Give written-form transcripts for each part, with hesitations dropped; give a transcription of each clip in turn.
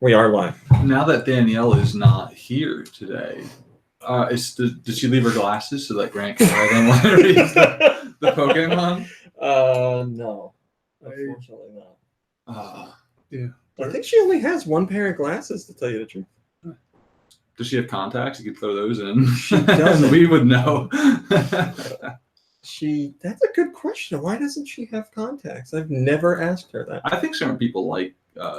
We are live. Now that Danielle is not here today, did she leave her glasses so that Grant can wear them while he reads the Pokemon? No. Unfortunately not. Yeah. I think she only has one pair of glasses, to tell you the truth. Does she have contacts? You could throw those in. She doesn't. We would know. That's a good question. Why doesn't she have contacts? I've never asked her that. I think certain people like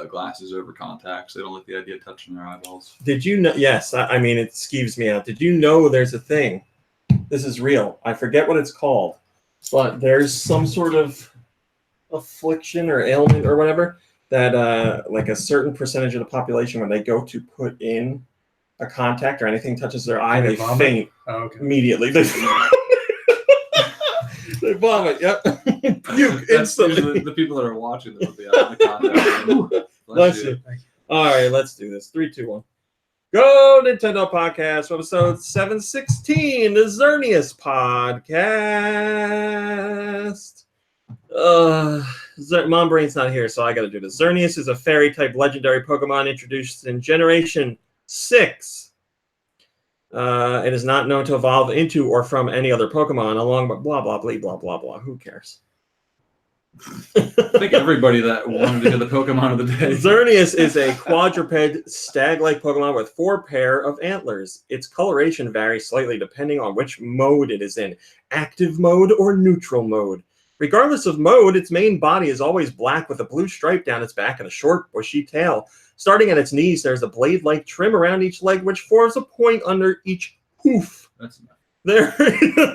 glasses over contacts. They don't like the idea of touching their eyeballs. Did you know? Yes, I mean, it skeeves me out. Did you know there's a thing? This is real. I forget what it's called, but there's some sort of affliction or ailment or whatever that like a certain percentage of the population, when they go to put in a contact or anything touches their eye, they faint immediately. They vomit. Yep. Puke instantly. The people that are watching them with the contact. Bless you. All right, let's do this. 3, 2, 1. Go Nintendo Podcast, Webisode 716, the Xerneas Podcast. Mom Brain's not here, so I got to do this. Xerneas is a fairy-type legendary Pokemon introduced in Generation 6. It is not known to evolve into or from any other Pokemon, along with blah, blah, blah, blah, blah, blah. Who cares? I think everybody that wanted to get the Pokemon of the day. Xerneas is a quadruped stag-like Pokemon with 4 pair of antlers. Its coloration varies slightly depending on which mode it is in, active mode or neutral mode. Regardless of mode, its main body is always black with a blue stripe down its back and a short, bushy tail. Starting at its knees, there's a blade-like trim around each leg, which forms a point under each hoof. That's enough.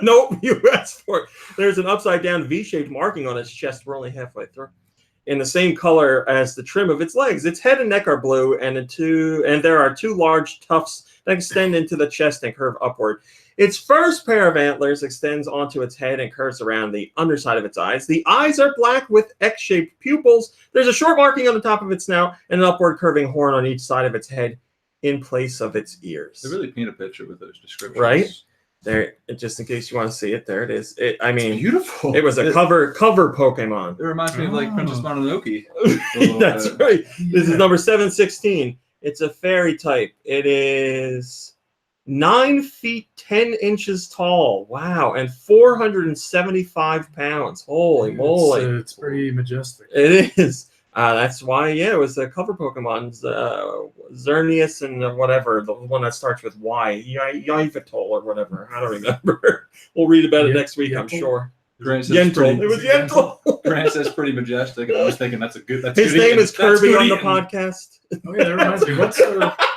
Nope, you asked for it. There's an upside-down V-shaped marking on its chest. We're only halfway through. In the same color as the trim of its legs. Its head and neck are blue, and there are 2 large tufts that extend into the chest and curve upward. Its first pair of antlers extends onto its head and curves around the underside of its eyes. The eyes are black with X-shaped pupils. There's a short marking on the top of its snout and an upward curving horn on each side of its head in place of its ears. They really paint a picture with those descriptions. Right? There, just in case you want to see it, there it is. It's beautiful. It was a cover Pokemon. It reminds me of like Princess Mononoke. That's right. This is number 716. It's a fairy type. It is 9 feet 10 inches tall. Wow, and 475 pounds. Holy moly! It's pretty majestic. It is. That's why, it was a cover Pokemon, Xerneas and whatever, the one that starts with Y, Yveltal or whatever. I don't remember. We'll read about it next week, I'm sure. Grant says It was Yentl. Grant says pretty majestic, and I was thinking that's good. His name is Kirby on the podcast. Oh yeah, that reminds me. How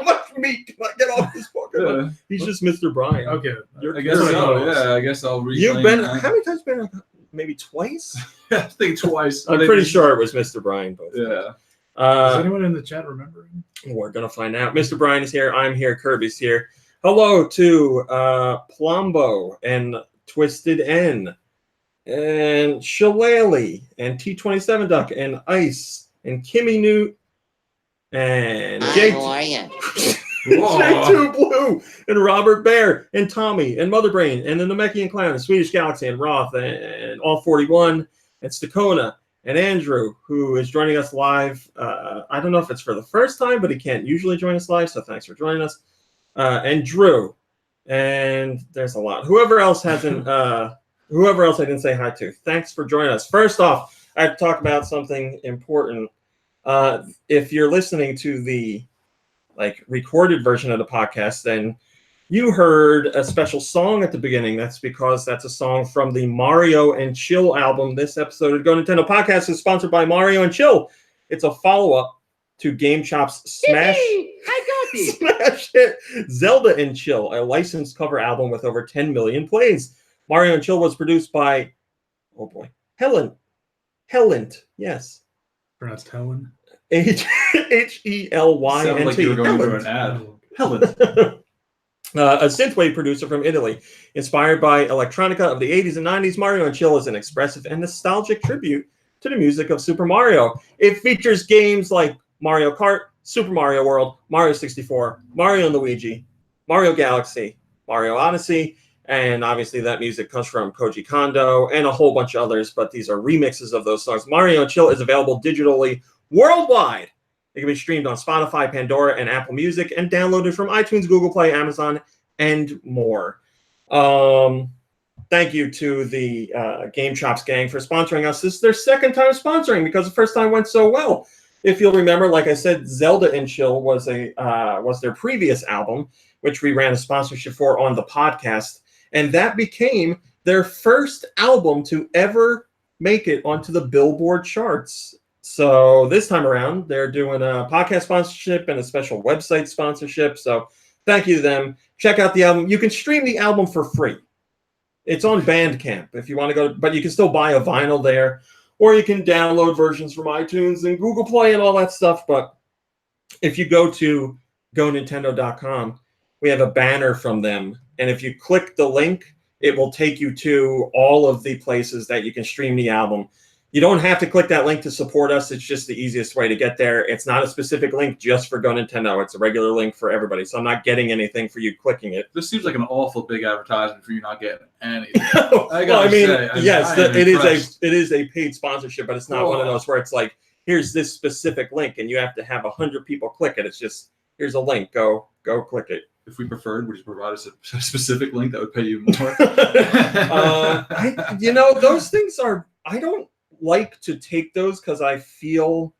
much meat can I get off this Pokemon? Yeah. He's just Mr. Brian. Okay. I guess so. Yeah, I guess I'll read. You've been how many times been on? Maybe twice? I think twice. I'm pretty sure it was Mr. Brian. Both yeah. Is anyone in the chat remembering? We're going to find out. Mr. Brian is here. I'm here. Kirby's here. Hello to Plombo and Twisted N and Shillelagh and T27 Duck and Ice and Kimmy Newt and J2 Blue and Robert Bear and Tommy and Mother Brain and the Namekian Clown and Swedish Galaxy and Roth and All 41 and Stakona and Andrew, who is joining us live. I don't know if it's for the first time, but he can't usually join us live, so thanks for joining us. And Drew. And there's a lot. Whoever else I didn't say hi to, thanks for joining us. First off, I have to talk about something important. If you're listening to the recorded version of the podcast, then you heard a special song at the beginning. That's because that's a song from the Mario and Chill album. This episode of Go Nintendo Podcast is sponsored by Mario and Chill. It's a follow-up to Game Chop's smash hit Zelda and Chill, a licensed cover album with over 10 million plays. Mario and Chill was produced by, Helent. Yes. Pronounced Helen. Helynt. Sounded like you were going through an ad. Helent. A synthwave producer from Italy. Inspired by electronica of the 80s and 90s, Mario and Chill is an expressive and nostalgic tribute to the music of Super Mario. It features games like Mario Kart, Super Mario World, Mario 64, Mario and Luigi, Mario Galaxy, Mario Odyssey, and obviously that music comes from Koji Kondo and a whole bunch of others, but these are remixes of those songs. Mario and Chill is available digitally worldwide It can be streamed on Spotify, Pandora, and Apple Music, and downloaded from iTunes, Google Play, Amazon, and more. Thank you to the Game Chops gang for sponsoring us. This is their second time sponsoring because the first time went so well. If you'll remember, like I said, Zelda and Chill was their previous album, which we ran a sponsorship for on the podcast, and that became their first album to ever make it onto the Billboard charts. So this time around, they're doing a podcast sponsorship and a special website sponsorship. So thank you to them. Check out the album. You can stream the album for free. It's on Bandcamp if you want to go, but you can still buy a vinyl there, or you can download versions from iTunes and Google Play and all that stuff. But if you go to GoNintendo.com, we have a banner from them. And if you click the link, it will take you to all of the places that you can stream the album. You don't have to click that link to support us. It's just the easiest way to get there. It's not a specific link just for GoNintendo. It's a regular link for everybody. So I'm not getting anything for you clicking it. This seems like an awful big advertisement for you not getting anything. Yes, it is a paid sponsorship, but it's not one of those where it's like, here's this specific link and you have to have 100 people click it. It's just, here's a link. Go click it. If we preferred, would you provide us a specific link that would pay you more? Those things are, I don't like to take those because I feel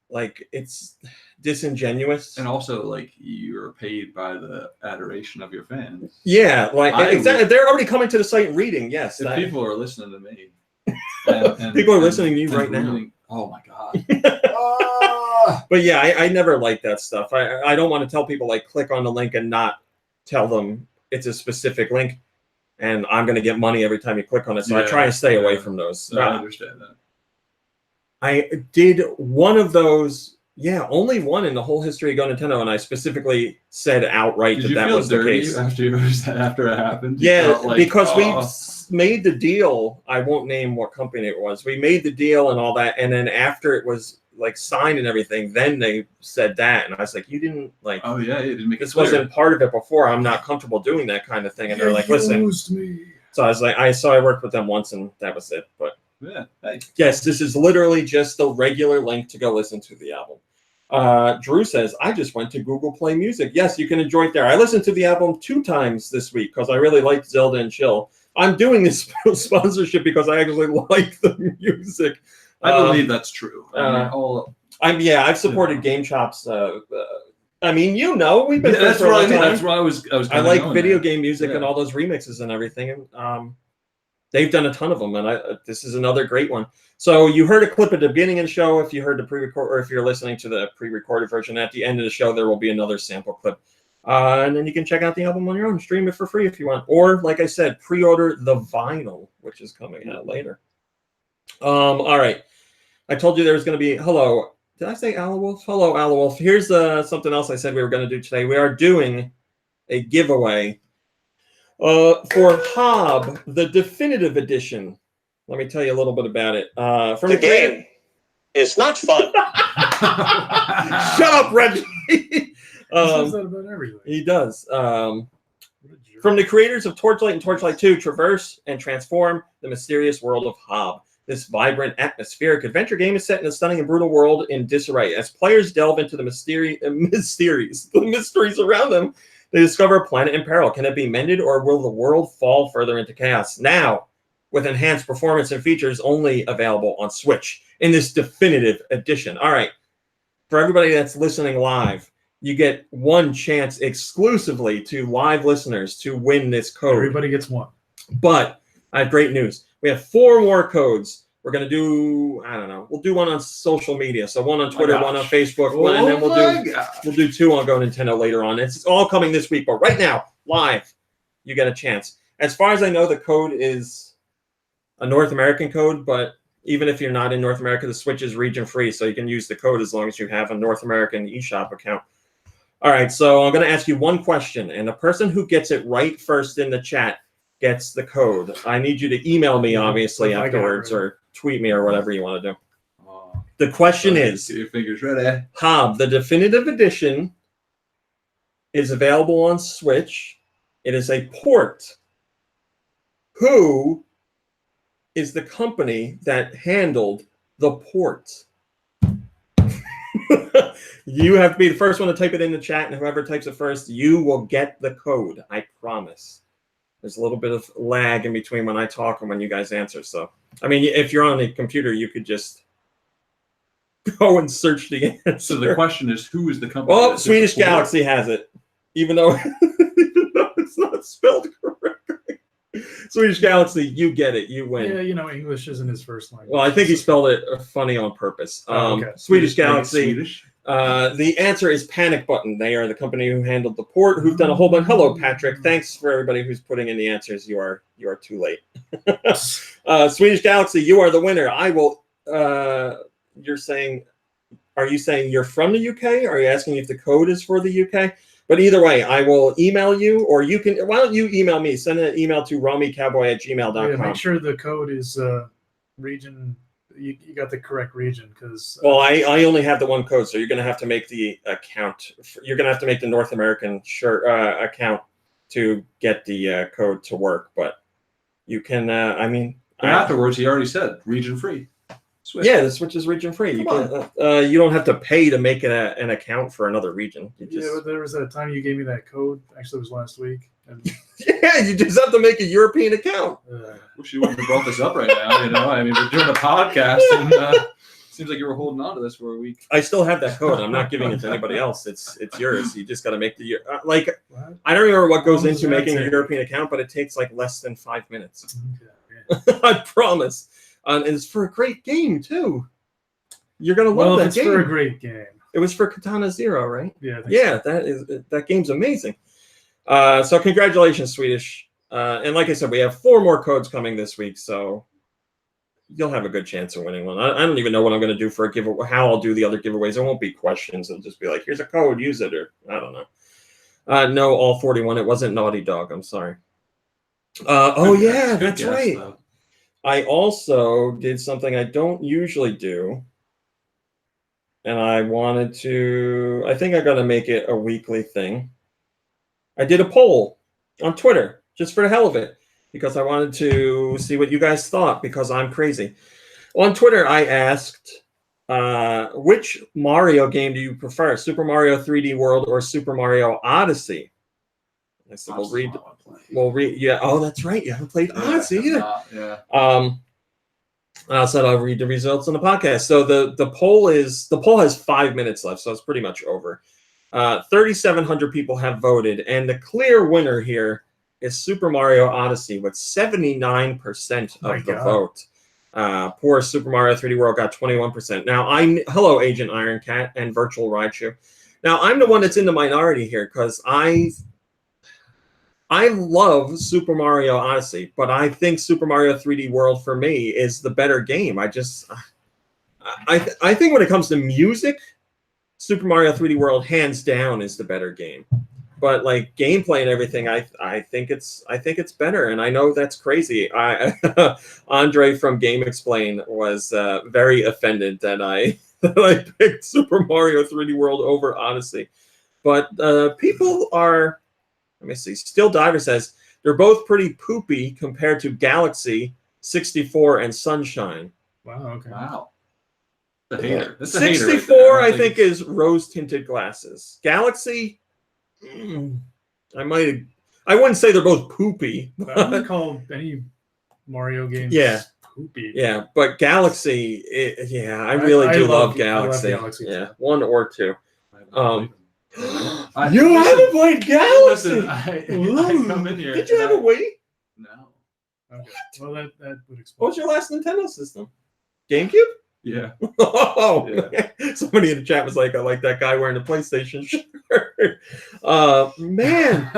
like it's disingenuous. And also, like, you're paid by the adoration of your fans. Yeah, exactly. They're already coming to the site and reading. Yes. If people are listening to me. And people are listening to you right now. Oh, my God. But yeah, I never like that stuff. I don't want to tell people, like, click on the link and not tell them it's a specific link. And I'm going to get money every time you click on it. So I try and stay away from those. I understand that. I did one of those. Yeah, only one in the whole history of GoNintendo. And I specifically said outright that was the case. After it happened? Yeah, because we made the deal. I won't name what company it was. We made the deal and all that. And then after it was like signed and everything, then they said that. And I was like, you didn't like, oh yeah, you didn't make this wasn't part of it before. I'm not comfortable doing that kind of thing. And they're like, listen. Me. So I was like, I worked with them once and that was it. But yeah, hey. Yes, this is literally just the regular link to go listen to the album. Drew says, I just went to Google Play Music. Yes, you can enjoy it there. I listened to the album 2 times this week because I really liked Zelda and Chill. I'm doing this sponsorship because I actually like the music. I believe that's true. I've supported Game Chops. We've been friends that's for a long time. That's why I was. I like video game music and all those remixes and everything. And they've done a ton of them, and this is another great one. So you heard a clip at the beginning of the show. If you heard the pre-record, or if you're listening to the pre-recorded version, at the end of the show there will be another sample clip, and then you can check out the album on your own, stream it for free if you want, or like I said, pre-order the vinyl, which is coming out later. All right. I told you there was going to be, hello. Did I say Alawolf? Hello, Alawolf. Here's something else I said we were going to do today. We are doing a giveaway for Hob, the definitive edition. Let me tell you a little bit about it. From the game is not fun. Shut up, Reggie. He says that about everything. He does. From the creators of Torchlight and Torchlight 2, traverse and transform the mysterious world of Hob. This vibrant, atmospheric adventure game is set in a stunning and brutal world in disarray. As players delve into the mysteries around them, they discover a planet in peril. Can it be mended, or will the world fall further into chaos? Now, with enhanced performance and features only available on Switch in this definitive edition. All right, for everybody that's listening live, you get one chance exclusively to live listeners to win this code. Everybody gets one. But I have great news. We have 4 more codes. We're going to do, I don't know, we'll do one on social media. So one on Twitter, one on Facebook, and then we'll do 2 on GoNintendo later on. It's all coming this week, but right now, live, you get a chance. As far as I know, the code is a North American code, but even if you're not in North America, the Switch is region free, so you can use the code as long as you have a North American eShop account. All right, so I'm going to ask you one question, and the person who gets it right first in the chat gets the code. I need you to email me, obviously, afterwards, or tweet me, or whatever you want to do. The question is, get your fingers ready. Hob, the definitive edition is available on Switch. It is a port. Who is the company that handled the port? You have to be the first one to type it in the chat, and whoever types it first, you will get the code. I promise. There's a little bit of lag in between when I talk and when you guys answer. So, I mean, if you're on a computer, you could just go and search the answer. So the question is, who is the company? Well, Swedish Galaxy has it, even though it's not spelled correctly. Swedish Galaxy, you get it. You win. Yeah, you know, English isn't his first language. Well, I think he spelled it funny on purpose. Okay. Swedish Galaxy. Swedish? The answer is Panic Button. They are the company who handled the port, who've done a whole bunch. Hello, Patrick. Thanks for everybody who's putting in the answers. You are too late. Swedish Galaxy, you are the winner. I will. You're saying, are you saying you're from the UK? Are you asking if the code is for the UK? But either way, I will email you, or you can. Why don't you email me? Send an email to romicowboy@gmail.com. Yeah, make sure the code is region. You got the correct region, because. Well, I only have the one code, so you're going to have to make the account. You're going to have to make the North American account to get the code to work. But you can. I mean, afterwards, he already said region free. Switch. Yeah, the Switch is region free. You don't have to pay to make an account for another region. Yeah, but there was that time you gave me that code. Actually, it was last week. And... yeah, you just have to make a European account. Wish you wouldn't have brought this up right now. You know, I mean, we're doing a podcast, and seems like you were holding on to this for a week. I still have that code. I'm not giving it to anybody else. It's yours. You just got to make the like. What? I don't remember what goes into making a European account, but it takes like less than 5 minutes. Okay. I promise. And it's for a great game too. You're gonna love that game. For a great game. It was for Katana Zero, right? Yeah. Yeah, so. That game's amazing. So congratulations, Swedish. And like I said, we have 4 more codes coming this week, so you'll have a good chance of winning one. I don't even know what I'm going to do for a giveaway. How I'll do the other giveaways. It won't be questions. It'll just be like, here's a code, use it, or I don't know. No, all 41. It wasn't Naughty Dog. I'm sorry. Oh yeah, that's right. Though. I also did something I don't usually do, and I wanted to. I think I got to make it a weekly thing. I did a poll on Twitter just for the hell of it, because I wanted to see what you guys thought, because I'm crazy. On Twitter, I asked, which Mario game do you prefer, Super Mario 3D World or Super Mario Odyssey? I said, we'll read. Yeah. Oh, that's right. You haven't played Odyssey either. I said I'll read the results on the podcast. So the poll has 5 minutes left, so it's pretty much over. 3,700 people have voted, and the clear winner here is Super Mario Odyssey with 79% of the vote. Poor Super Mario 3D World got 21%. Now, hello, Agent Iron Cat and Virtual Raichu. Now, I'm the one that's in the minority here, because I love Super Mario Odyssey, but I think Super Mario 3D World for me is the better game. I think when it comes to music, Super Mario 3D World hands down is the better game. But like gameplay and everything, I think it's better, and I know that's crazy. Andre from Game Explain was very offended that I picked Super Mario 3D World over Odyssey, but people are. Let me see. Still Diver says they're both pretty poopy compared to Galaxy, 64, and Sunshine. Wow. Okay. Wow. The hater. That's 64, hater right I think, is rose-tinted glasses. Galaxy, I wouldn't say they're both poopy. I wouldn't call any Mario game poopy. Yeah, but Galaxy, I really do love Galaxy. Yeah, 1 or 2. You haven't played Galaxy. Listen, I come in here. Did you have a Wii? No. Okay. Well, that would explain. What was your last Nintendo system? GameCube? Yeah. Oh, yeah. Somebody in the chat was like, I like that guy wearing the PlayStation shirt. Man,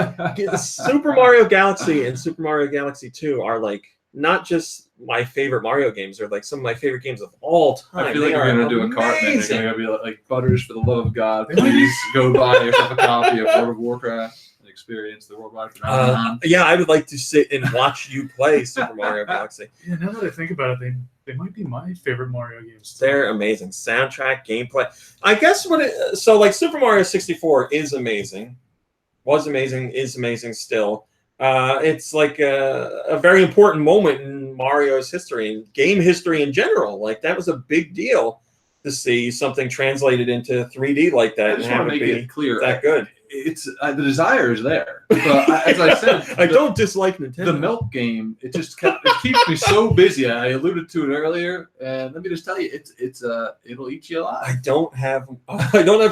Super Mario Galaxy and Super Mario Galaxy 2 are like not just my favorite Mario games, they're like some of my favorite games of all time. I feel like we're going to do a cart, man. They're going to be like, Butters, for the love of God, please go buy yourself a copy of World of Warcraft and experience the worldwide phenomenon. Yeah, I would like to sit and watch you play Super Mario Galaxy. Yeah, now that I think about it, they might be my favorite Mario games too. They're amazing. Soundtrack, gameplay. I guess so like Super Mario 64 is amazing. Was amazing, is amazing still. It's like a very important moment in Mario's history and game history in general. Like that was a big deal. to see something translated into 3D like that I and just want have to it make be it clear that good. It's the desire is there. But as I said, I don't dislike Nintendo. the milk game. It keeps me so busy. I alluded to it earlier, and let me just tell you, it'll eat you alive. I don't have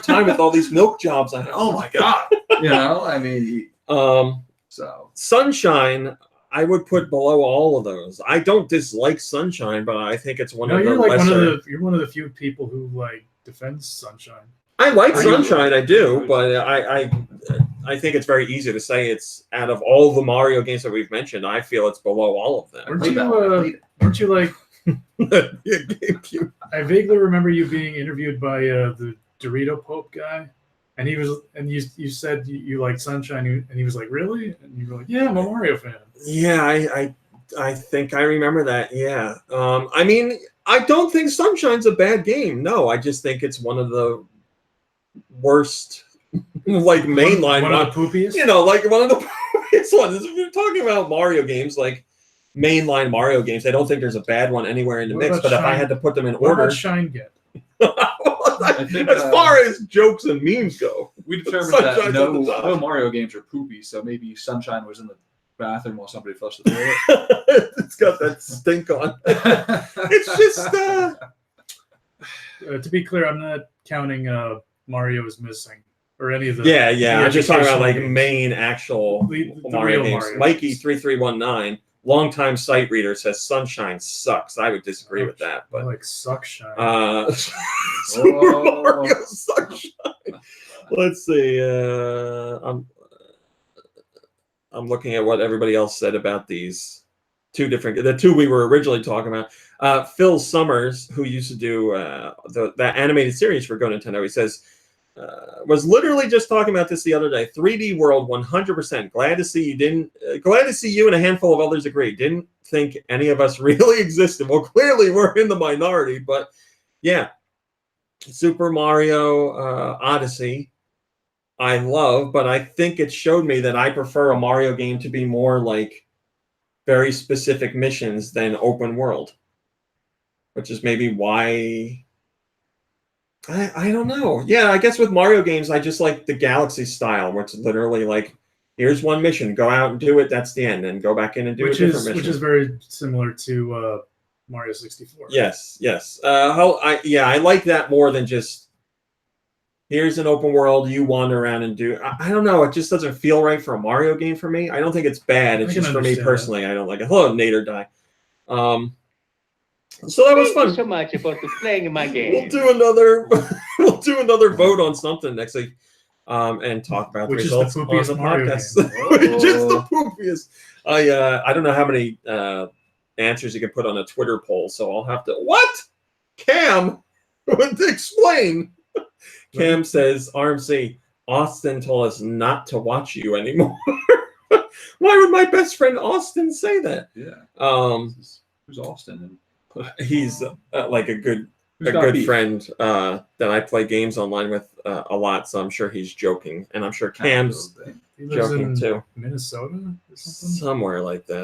time with all these milk jobs I have. Oh my god! I mean, so Sunshine, I would put below all of those. I don't dislike Sunshine, but I think it's one of the you're like lesser. you're one of the few people who like defends Sunshine. I like I do. Sunshine, I do, but I think it's very easy to say it's out of all the Mario games that we've mentioned, I feel it's below all of them. Weren't you like? Yeah, GameCube. I vaguely remember you being interviewed by the Dorito Pope guy, and you said you like Sunshine, and he was like, really? And you were like, yeah, I'm a Mario fan. Yeah, I think I remember that. Yeah. I mean, I don't think Sunshine's a bad game. No, I just think it's one of the worst, like mainline one of the poopiest. like one of the poopiest ones. If you're talking about Mario games, like mainline Mario games, I don't think there's a bad one anywhere in the mix. But if I had to put them in what order, about Shine get? As far as jokes and memes go, we determined Sunshine's that on the top. no Mario games are poopy, so maybe Sunshine was in the bathroom while somebody flushed the toilet. It's got that stink on. It's just. To be clear, I'm not counting Mario is Missing or any of the. Yeah. I'm just talking about like games. main actual The Mario real games. Mario Mikey games. 3319, longtime site reader, says Sunshine sucks. I would disagree with that, I but like Suck Shine. Super Mario Sunshine. Let's see. I'm looking at what everybody else said about these the two we were originally talking about. Phil Summers, who used to do that animated series for GoNintendo, he says, was literally just talking about this the other day. 3D World, 100%. Glad to see you and a handful of others agree. Didn't think any of us really existed. Well, clearly we're in the minority, but yeah. Super Mario Odyssey, I love, but I think it showed me that I prefer a Mario game to be more like very specific missions than open world, which is maybe why I don't know. Yeah, I guess with Mario games, I just like the Galaxy style, where it's literally like, here's one mission, go out and do it, that's the end, and go back in and do a different mission. Which is very similar to Mario 64. Yes. I like that more than just, here's an open world, you wander around and do. I don't know. It just doesn't feel right for a Mario game for me. I don't think it's bad. It's just for me personally. I don't like it. Hello, Nader Die. So that was fun. Thank you so much for playing my game. We'll do another vote on something next week, and talk about Which the results is the on poopiest the Mario podcast. Which is the poopiest. I don't know how many answers you can put on a Twitter poll, so I'll have to. What? Cam, explain. Cam says, RMC, Austin told us not to watch you anymore. Why would my best friend Austin say that? Yeah. Who's Austin? He's like a good beef? friend that I play games online with a lot, so I'm sure he's joking. And I'm sure Cam's He lives joking in too. Minnesota or something? Somewhere like that.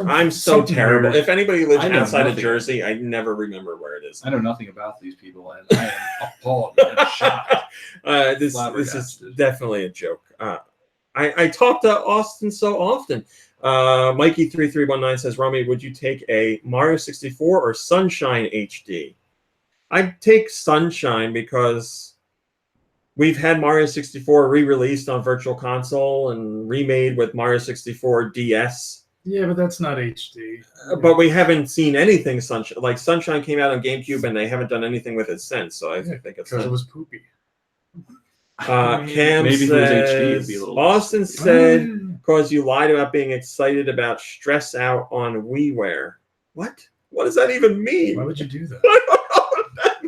I'm so something terrible. weird. If anybody lives I know outside of nothing. Jersey, I never remember where it is. I know nothing about these people, and I am appalled and shocked. This is definitely a joke. I talk to Austin so often. Mikey 3319 says, Rami, would you take a Mario 64 or Sunshine HD? I'd take Sunshine because we've had Mario 64 re-released on Virtual Console and remade with Mario 64 DS. Yeah, but that's not HD. But we haven't seen anything Sunshine. Like Sunshine came out on GameCube and they haven't done anything with it since. So I think it's because it was poopy. Cam Maybe says, if it was HD, it'd be a little Austin said, because you lied about being excited about Stress Out on WiiWare. What? What does that even mean? Why would you do that? I don't know what that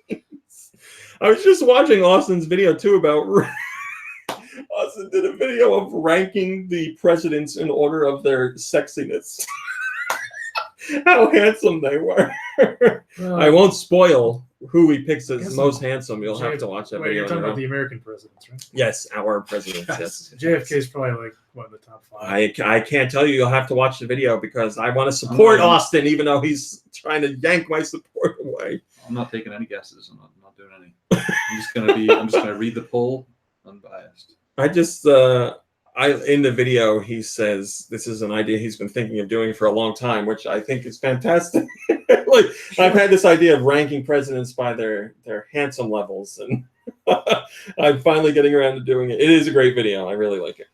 means. I was just watching Austin's video too about. Austin did a video of ranking the presidents in order of their sexiness. How handsome they were. I won't spoil who he picks as most handsome. You'll have to watch that video. You're talking about the American presidents, right? Yes, our presidents. Yes. JFK is probably like one of the top 5. I can't tell you. You'll have to watch the video because I want to support Austin, even though he's trying to yank my support away. way. I'm not taking any guesses. I'm not doing any. I'm just gonna read the poll unbiased. In the video, he says this is an idea he's been thinking of doing for a long time, which I think is fantastic. Like, I've had this idea of ranking presidents by their handsome levels, and I'm finally getting around to doing it. It is a great video. I really like it.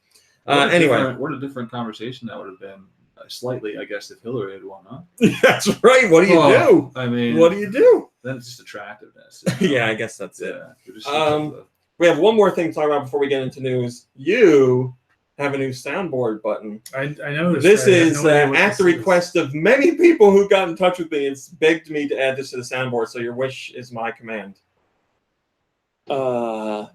Anyway, what a different conversation that would have been. Slightly, I guess, if Hillary had won, huh? That's right. What do you do? I mean, what do you do? Then it's just attractiveness. Yeah, I guess that's it. Yeah, we have one more thing to talk about before we get into news. You have a new soundboard button. I know this is at the request of many people who got in touch with me and begged me to add this to the soundboard. So your wish is my command. Meow.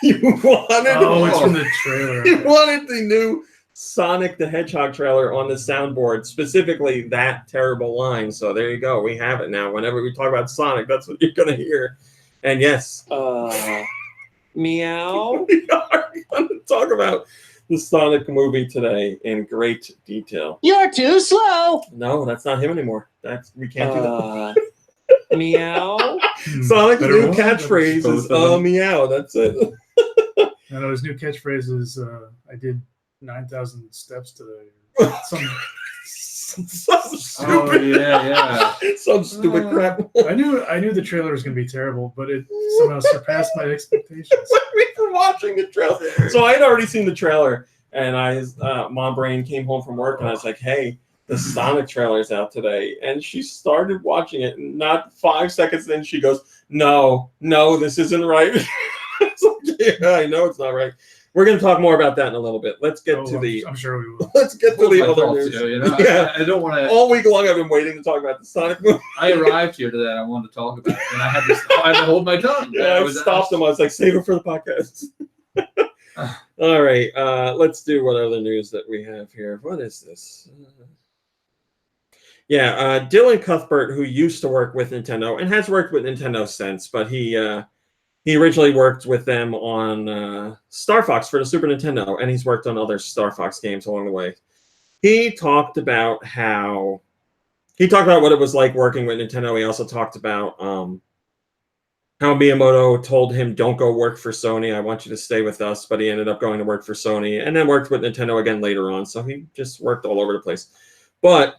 You wanted? Oh, it's from the trailer. You wanted the new Sonic the Hedgehog trailer on the soundboard, specifically that terrible line. So there you go. We have it now. Whenever we talk about Sonic, that's what you're going to hear. And yes. Meow. We are going to talk about the Sonic movie today in great detail. You're too slow. No, that's not him anymore. We can't do that. Meow. Sonic's Better new one? catchphrase is meow. That's it. I know his new catchphrase is I did 9,000 steps today. Some stupid. Oh yeah. Some stupid crap. I knew the trailer was going to be terrible, but it somehow surpassed my expectations. We were watching the trailer. So I had already seen the trailer, and Mom Brain came home from work, and I was like, "Hey, the Sonic trailer's out today." And she started watching it, and not 5 seconds in, she goes, "No, this isn't right." It's like, yeah, I know it's not right. We're going to talk more about that in a little bit. Let's get to the. I'm sure we will. Let's get to the other news. Yeah, I don't want to. All week long, I've been waiting to talk about the Sonic movie. I arrived here today. I wanted to talk about it, and I had to hold my tongue. Yeah, I stopped them. I was like, save it for the podcast. All right, let's do what other news that we have here. What is this? Dylan Cuthbert, who used to work with Nintendo and has worked with Nintendo since, but he originally worked with them on Star Fox for the Super Nintendo, and he's worked on other Star Fox games along the way. He talked about what it was like working with Nintendo. He also talked about how Miyamoto told him, "Don't go work for Sony. I want you to stay with us." But he ended up going to work for Sony and then worked with Nintendo again later on. So he just worked all over the place. But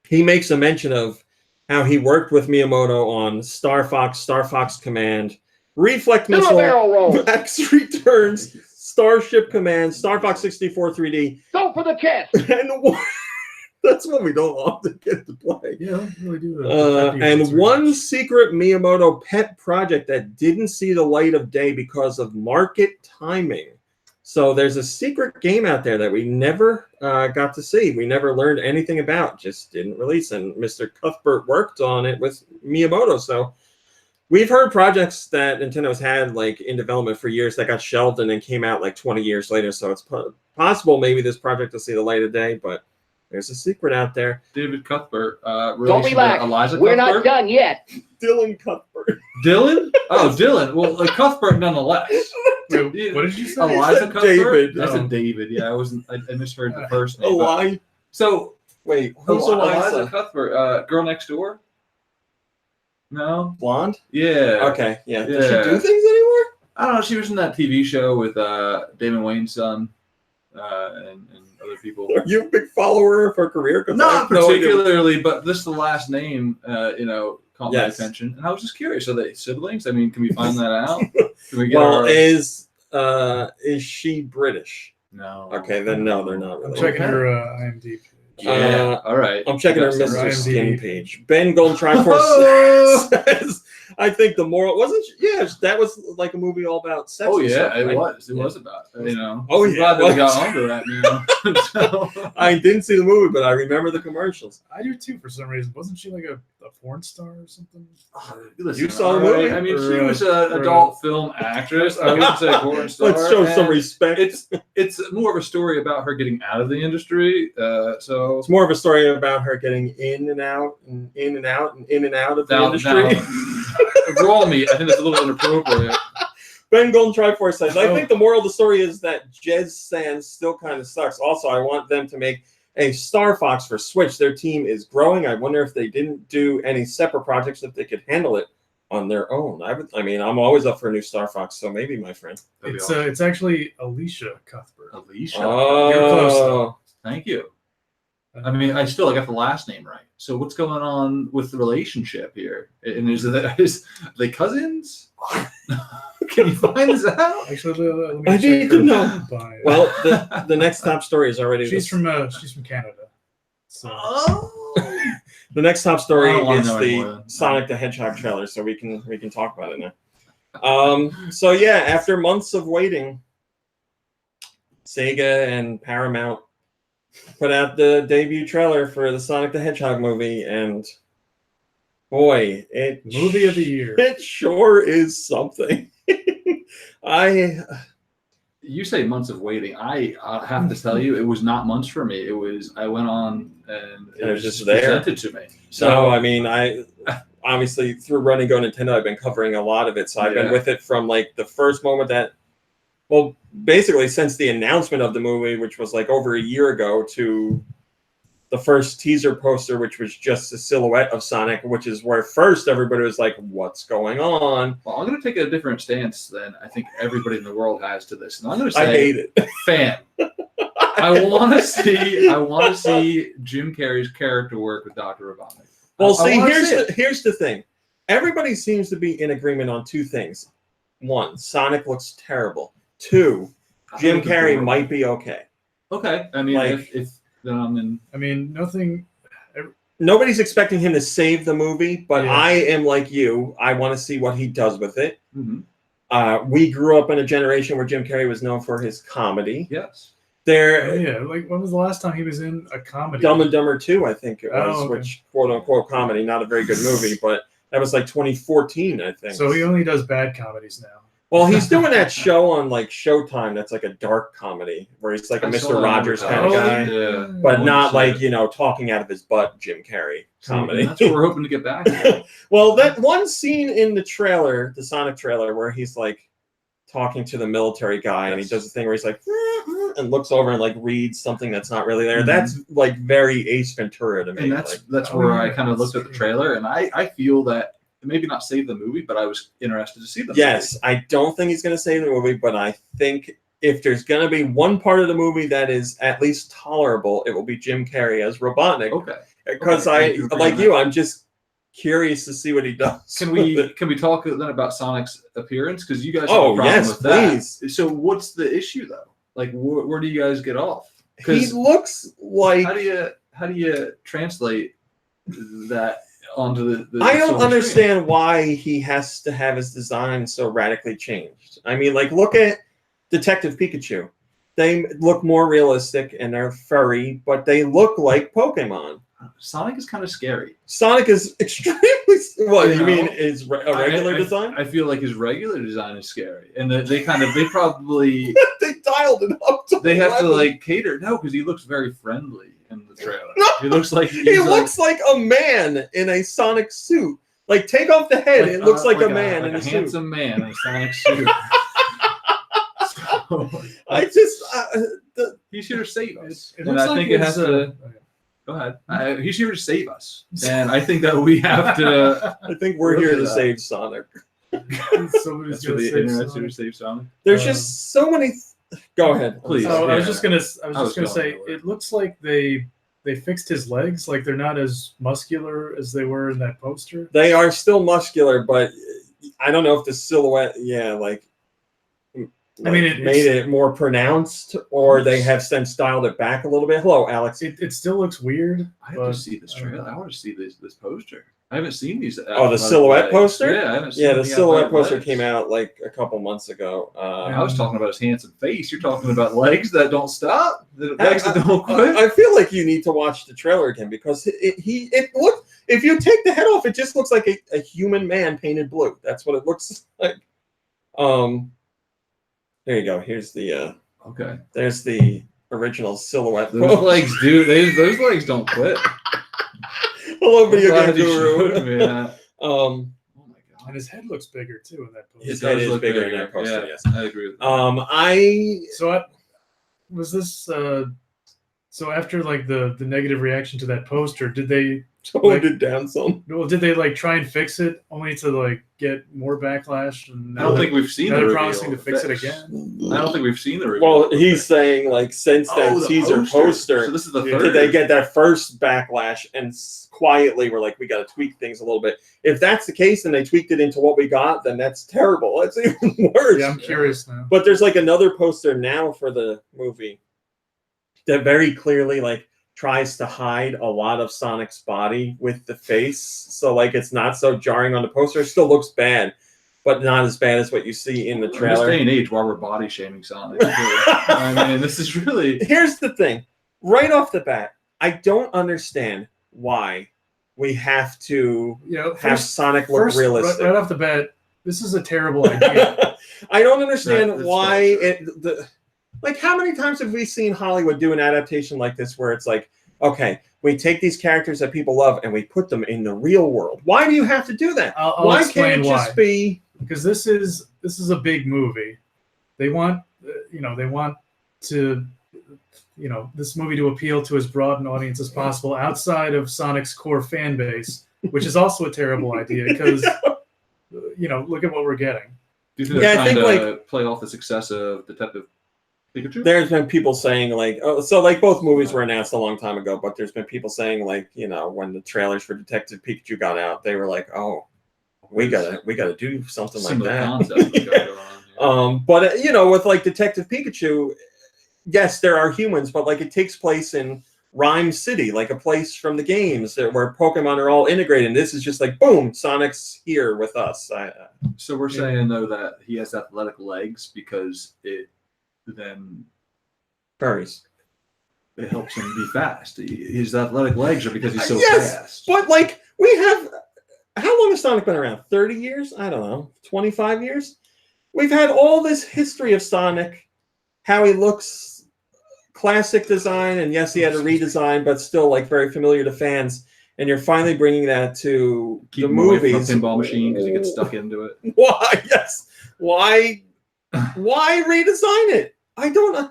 he makes a mention of how he worked with Miyamoto on Star Fox Command, Reflect Missile, Max Returns, Starship Command, Star Fox 64 3D. Go for the kiss. And that's what we don't often get to play. Yeah, I really do. And one secret Miyamoto pet project that didn't see the light of day because of market timing. So there's a secret game out there that we never got to see. We never learned anything about, just didn't release. And Mr. Cuthbert worked on it with Miyamoto. So we've heard projects that Nintendo's had like in development for years that got shelved and then came out like 20 years later. So it's possible maybe this project will see the light of day, but there's a secret out there. David Cuthbert. Don't relax. Eliza We're Cuthbert? not done yet. Dylan Cuthbert. Dylan? Oh, Dylan. Well, Cuthbert nonetheless. Wait, what did you say? Eliza Cuthbert? David. I said David. Yeah, I misheard the first name. Eli. So, Wait, who's Eliza Cuthbert? Girl Next Door? No? Blonde? Yeah. Okay, yeah. Does she do things anymore? I don't know. She was in that TV show with Damon Wayne's son and other people. Are you a big follower of her career? Not particularly, but this is the last name, caught my attention. And I was just curious. Are they siblings? I mean, can we find that out? Can we get is she British? No. Okay, then no, they're not really. I'm checking her IMDb. Yeah. All right. I'm checking her That's Mr. IMDb. Skin page. Ben Golden Triforce says, I think the moral wasn't. Yes, that was like a movie all about sex. Oh and yeah, stuff, it right? was. It was about. Oh, I'm yeah, glad that we it got was. onto that now. So, I didn't see the movie, but I remember the commercials. I do too, for some reason. Wasn't she like a porn star or something? listen, You saw the all right, movie? I mean, she Or, was an adult film actress. I wouldn't say porn star. Let's show some and respect. It's more of a story about her getting out of the industry. So It's more of a story about her getting in and out and in and out and in and out of the industry. Roll me. I think that's a little inappropriate. Ben Golden Triforce says, I think the moral of the story is that Jez Sands still kind of sucks. Also, I want them to make a Star Fox for Switch. Their team is growing. I wonder if they didn't do any separate projects, if they could handle it on their own. I mean, I'm always up for a new Star Fox, so maybe, my friend. It's actually Alicia Cuthbert. Alicia. Oh, You're close, though. Thank you. I mean, I still got the last name right. So what's going on with the relationship here? And are they cousins? Can you find this out? Actually, let me I check need her to know. bio. Well, the next top story is already. she's from Canada. So Oh. The next top story I don't wanna is know the anymore. Sonic the Hedgehog trailer, so we can talk about it now. So yeah, after months of waiting, Sega and Paramount put out the debut trailer for the Sonic the Hedgehog movie, and boy, movie of the year. It sure is something. You say months of waiting. I have to tell you, it was not months for me. I went on and it was just presented to me. So I mean, I obviously through running GoNintendo, I've been covering a lot of it. So I've been with it from like the first moment that, well, basically since the announcement of the movie, which was like over a year ago, to the first teaser poster, which was just a silhouette of Sonic, which is where first everybody was like, what's going on? Well, I'm going to take a different stance than I think everybody in the world has to this. And I'm going to say, I hate it. Fan. I want to see Jim Carrey's character work with Dr. Robotnik. Well, see, here's the thing. Everybody seems to be in agreement on two things. One, Sonic looks terrible. Two, Jim Carrey might be okay. Okay. I mean, like, if then I'm in. I mean, nothing. Nobody's expecting him to save the movie, but Yeah. I am like you. I want to see what he does with it. Mm-hmm. We grew up in a generation where Jim Carrey was known for his comedy. Yes. Yeah, like when was the last time he was in a comedy? Dumb and Dumber 2, I think it was, okay. which quote unquote comedy, not a very good movie, but that was like 2014, I think. So he only does bad comedies now. Well, he's doing that show on like Showtime that's like a dark comedy where he's like a Mr. Rogers kind of guy, Yeah. but not like, talking out of his butt Jim Carrey comedy. That's what we're hoping to get back to. Well, that one scene in the trailer, the Sonic trailer, where he's like talking to the military guy and he does a thing where he's like and looks over and like reads something that's not really there. Mm-hmm. That's like very Ace Ventura to me. And that's where I kind of looked at the trailer and I feel that maybe not save the movie, but I was interested to see the movie. Yes, I don't think he's going to save the movie, but I think if there's going to be one part of the movie that is at least tolerable, it will be Jim Carrey as Robotnik. Okay. Because I'm just curious to see what he does. Can we talk then about Sonic's appearance? Because you guys have a problem with please. that. So what's the issue though? Like where do you guys get off? He looks like how do you translate that onto the I don't silver understand screen? why he has to have his design so radically changed. I mean, like, look at Detective Pikachu. They look more realistic and they're furry, but they look like Pokemon. Sonic is kind of scary. Sonic is extremely. What you mean is a regular design? I feel like his regular design is scary, and they probably they dialed it up. They have to like cater. No, because he looks very friendly in the trailer. No, he looks like he looks like a man in a Sonic suit. Like take off the head, it looks like a man in a suit. Handsome man in a Sonic suit. I just he's here to save us, It and looks I like think it has to. Go ahead. He's here to save us, and I think that we have to. I think we're here to save Sonic. Somebody's That's gonna for the save internet Sonic. to save Sonic. There's just so many. Go ahead, please. Oh, I was Yeah. just gonna say nowhere. it looks like they fixed his legs. Like they're not as muscular as they were in that poster. They are still muscular, but I don't know if the silhouette, I mean, made it more pronounced, or they have since styled it back a little bit. Hello, Alex. It still looks weird. I have to see this trailer. I want to see this poster. I haven't seen these. Oh, the silhouette poster? Yeah, I haven't seen Yeah, the silhouette poster legs. came out like a couple months ago. I was talking about his handsome face. You're talking about legs that don't stop. Legs that don't quit. I feel like you need to watch the trailer again because it looks. If you take the head off, it just looks like a human man painted blue. That's what it looks like. There you go. Here's the Okay. There's the original silhouette. Those legs, dude. Those legs don't quit. Hello, I'm video glad game you guru. showed me that. Um, Oh my god. And his head looks bigger too in that poster. His It head does is look bigger in that poster. Yeah, Yes. I agree with that. So was this So after like the negative reaction to that poster, did they Toned it down some. well, did they like try and fix it only to like get more backlash? And I don't think we've seen now the they're reveal promising to fix it fix. again. I don't think we've seen the reveal. Well, of the he's fix. saying like since that the teaser poster, So this is the Yeah. third. did they get that first backlash and quietly were like, we got to tweak things a little bit. If that's the case and they tweaked it into what we got, then that's terrible. That's even worse. Yeah, I'm curious now. But there's like another poster now for the movie that very clearly like tries to hide a lot of Sonic's body with the face. So like it's not so jarring on the poster. It still looks bad, but not as bad as what you see in the In this trailer. day and age, while we're body shaming Sonic, I mean, this is really. Here's the thing. Right off the bat, I don't understand why we have to have Sonic look realistic. Right off the bat, this is a terrible idea. I don't understand That's why so like how many times have we seen Hollywood do an adaptation like this where it's like, okay, we take these characters that people love and we put them in the real world. Why do you have to do that? I'll Why explain can't it just be because this is a big movie. They want to this movie to appeal to as broad an audience as possible outside of Sonic's core fan base, which is also a terrible idea because look at what we're getting. Do you think they're trying to play off the success of Detective Pikachu? There's been people saying like, oh, so like both movies were announced a long time ago, but there's been people saying like, when the trailers for Detective Pikachu got out, they were like, oh, we gotta do something like that. Concept we gotta go on, yeah. But with like Detective Pikachu, yes, there are humans, but like it takes place in Rhyme City, like a place from the games where Pokemon are all integrated. And this is just like, boom, Sonic's here with us. So we're saying though that he has athletic legs because it then furries. It helps him be fast. His athletic legs are because he's so Yes, fast. but like we have, how long has Sonic been around? 30 years? I don't know, 25 years? We've had all this history of Sonic, how he looks, classic design, and yes, he had a redesign, but still like very familiar to fans. And you're finally bringing that to Keep the him away from movies. the pinball machine because he gets stuck into it. Why? Yes. Why redesign it? I don't know.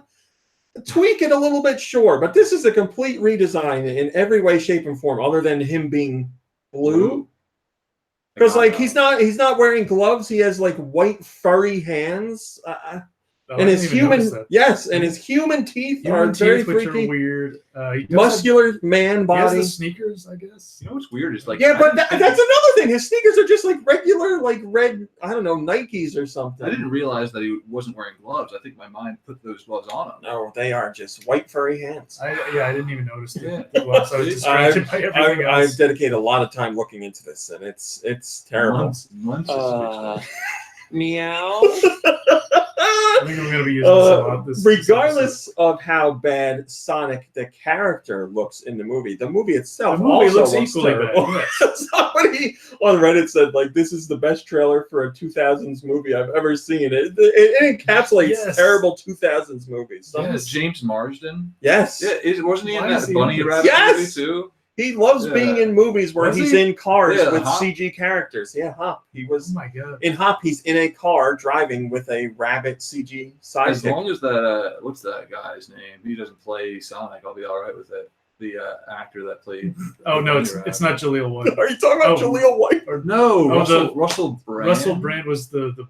Tweak it a little bit, sure, but this is a complete redesign in every way, shape, and form, other than him being blue. Because like he's not wearing gloves. He has like white furry hands. And his human, yes, and his human teeth are very which freaky. are weird. Muscular man He has body. the sneakers, I guess. You know what's weird is like Yeah, but that's another thing. His sneakers are just like regular, like red, I don't know, Nikes or something. I didn't realize that he wasn't wearing gloves. I think my mind put those gloves on him. No, they are just white furry hands. I didn't even notice Yeah. the gloves. I was distracted by everything else. I've dedicated a lot of time looking into this, and it's terrible. Months is Meow. I think I'm going to be using this a lot. Regardless of how bad Sonic the character looks in the movie itself The movie also looks equally terrible. bad. Yes. Somebody on Reddit said, like, this is the best trailer for a 2000s movie I've ever seen. It encapsulates terrible 2000s movies. Yes, James Marsden. Yes. Yeah, wasn't he in Why that is he Bunny in this? Rabbit Yes! movie too? He loves being in movies where he's in cars with Hop. CG characters. Yeah, Hop. He was Oh my god. in Hop. He's in a car driving with a rabbit CG sidekick. As long as that, what's that guy's name? He doesn't play Sonic. I'll be all right with it. The actor that played. Oh no, Bunny it's Rabbit. not Jaleel White. Are you talking about Jaleel White? Or No, Oh, Russell Brand. Russell Brand was the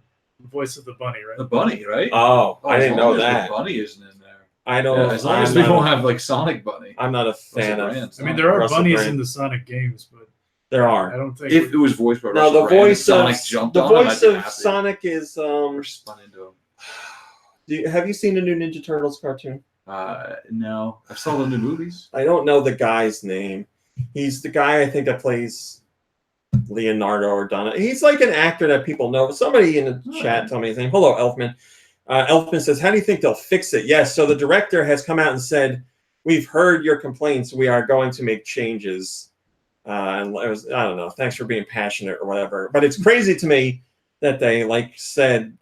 voice of the bunny, right? The bunny, right? Oh, I didn't know as long as that. The bunny isn't in there. I don't. Yeah, as long as we don't have like Sonic Bunny. I'm not a fan Russell of. Brand. I mean, there are Russell bunnies Brand. in the Sonic games, but There I are. don't think. If it was voiced by No, Russell the Brand, voice of Sonic jumped the on him, voice I'd be of happy. Sonic is. Or spun into him. Have you seen the new Ninja Turtles cartoon? No, I saw the new movies. I don't know the guy's name. He's the guy I think that plays Leonardo or Donna. He's like an actor that people know. Somebody in the chat told me his name. Hello, Elfman. Elfman says, how do you think they'll fix it? Yes, so the director has come out and said, we've heard your complaints. We are going to make changes. And it was, I don't know, thanks for being passionate or whatever. But it's crazy to me that they said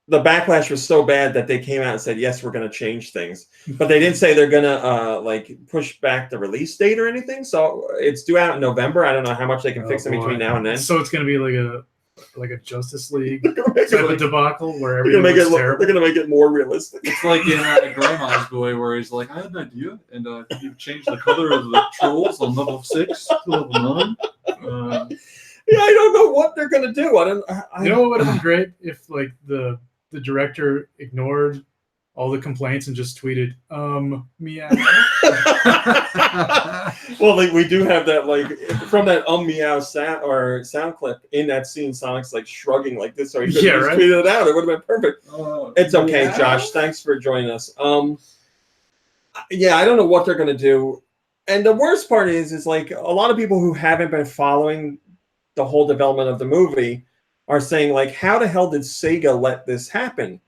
the backlash was so bad that they came out and said, yes, we're going to change things. But they didn't say they're going to push back the release date or anything. So it's due out in November. I don't know how much they can fix in between now and then. So it's going to be like like a Justice League They're gonna make type it, of debacle where they're everything gonna make was it, terrible. they're gonna make it more realistic. It's like in Grandma's Boy, where he's like, I had an idea, and I think you've changed the color of the trolls on level 6 to level 9. Yeah, I don't know what they're gonna do. You know what would have been great if like the director ignored all the complaints and just tweeted, meow. Well, like, we do have that, like, from that meow sound clip in that scene. Sonic's like shrugging like this, so he could have just tweeted it out. It would have been perfect. It's okay, meow? Josh. Thanks for joining us. Yeah, I don't know what they're gonna do, and the worst part is like a lot of people who haven't been following the whole development of the movie are saying like, how the hell did Sega let this happen?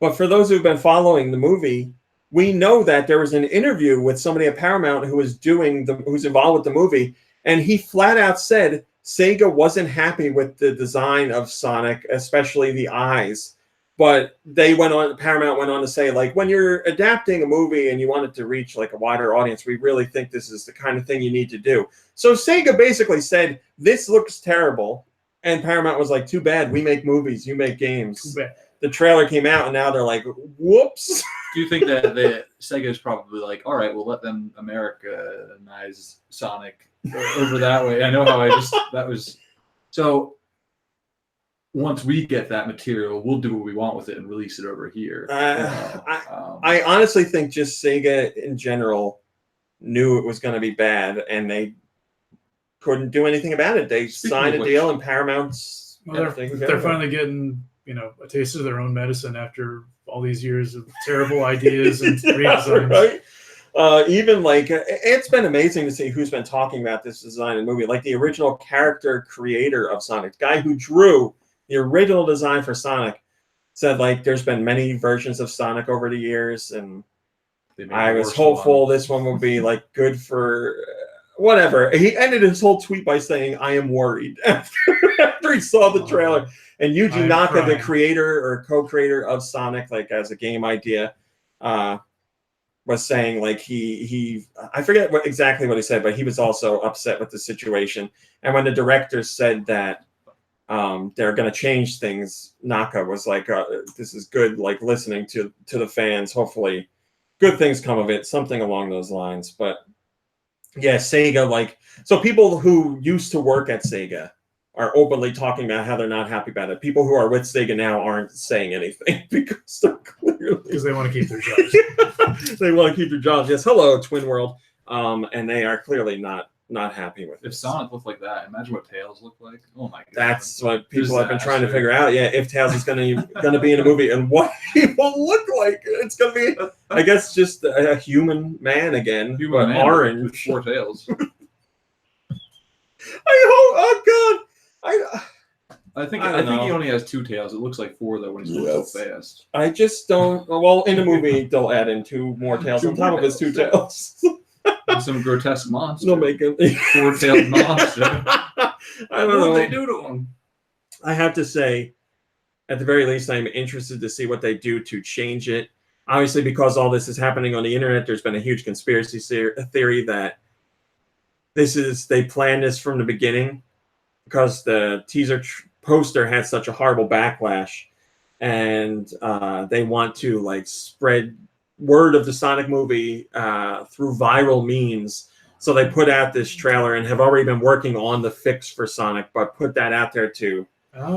But for those who've been following the movie, we know that there was an interview with somebody at Paramount who was who's involved with the movie, and he flat out said Sega wasn't happy with the design of Sonic, especially the eyes. But Paramount went on to say, like, when you're adapting a movie and you want it to reach like a wider audience, we really think this is the kind of thing you need to do. So Sega basically said, this looks terrible. And Paramount was like, too bad, we make movies, you make games. Too bad. The trailer came out and now they're like, whoops. Do you think that Sega is probably like, all right, we'll let them Americanize Sonic over that way? I know how that was. So once we get that material, we'll do what we want with it and release it over here. I honestly think just Sega in general knew it was going to be bad and they couldn't do anything about it. They signed a deal and Paramount's. Well, they're finally getting, a taste of their own medicine after all these years of terrible ideas and redesigns. Right? Even like it's been amazing to see who's been talking about this design in the movie. Like the original character creator of Sonic, the guy who drew the original design for Sonic, said like there's been many versions of Sonic over the years, and I was hopeful this one would be like good for whatever. He ended his whole tweet by saying, "I am worried," after he saw the trailer. And Yuji Naka, the creator or co-creator of Sonic, like as a game idea, was saying like he I forget exactly what he said, but he was also upset with the situation. And when the director said that they're going to change things, Naka was like, "This is good. Like listening to the fans. Hopefully, good things come of it." Something along those lines. But yeah, Sega, like, so people who used to work at Sega are openly talking about how they're not happy about it. People who are with Sega now aren't saying anything because they're clearly they want to keep their jobs. They want to keep their jobs. Yes, hello, Twin World, and they are clearly not happy with it. If Sonic looked like that, imagine what Tails looked like. Oh my god, that's what people have been trying to figure out. Yeah, if Tails is going to be in a movie and what he will look like, it's going to be, I guess, just a human man again, but orange with 4 tails. I hope. Oh god. I think he only has 2 tails. It looks like 4 though when he's going so fast. I just don't. Well, in the movie they'll add in 2 more tails on top of his 2 tails. Some grotesque monster. They'll make him 4-tailed monster. I don't know what they do to him. I have to say, at the very least, I'm interested to see what they do to change it. Obviously, because all this is happening on the internet, there's been a huge conspiracy theory that they planned this from the beginning because the teaser poster had such a horrible backlash, and they want to like spread word of the Sonic movie through viral means. So they put out this trailer and have already been working on the fix for Sonic, but put that out there to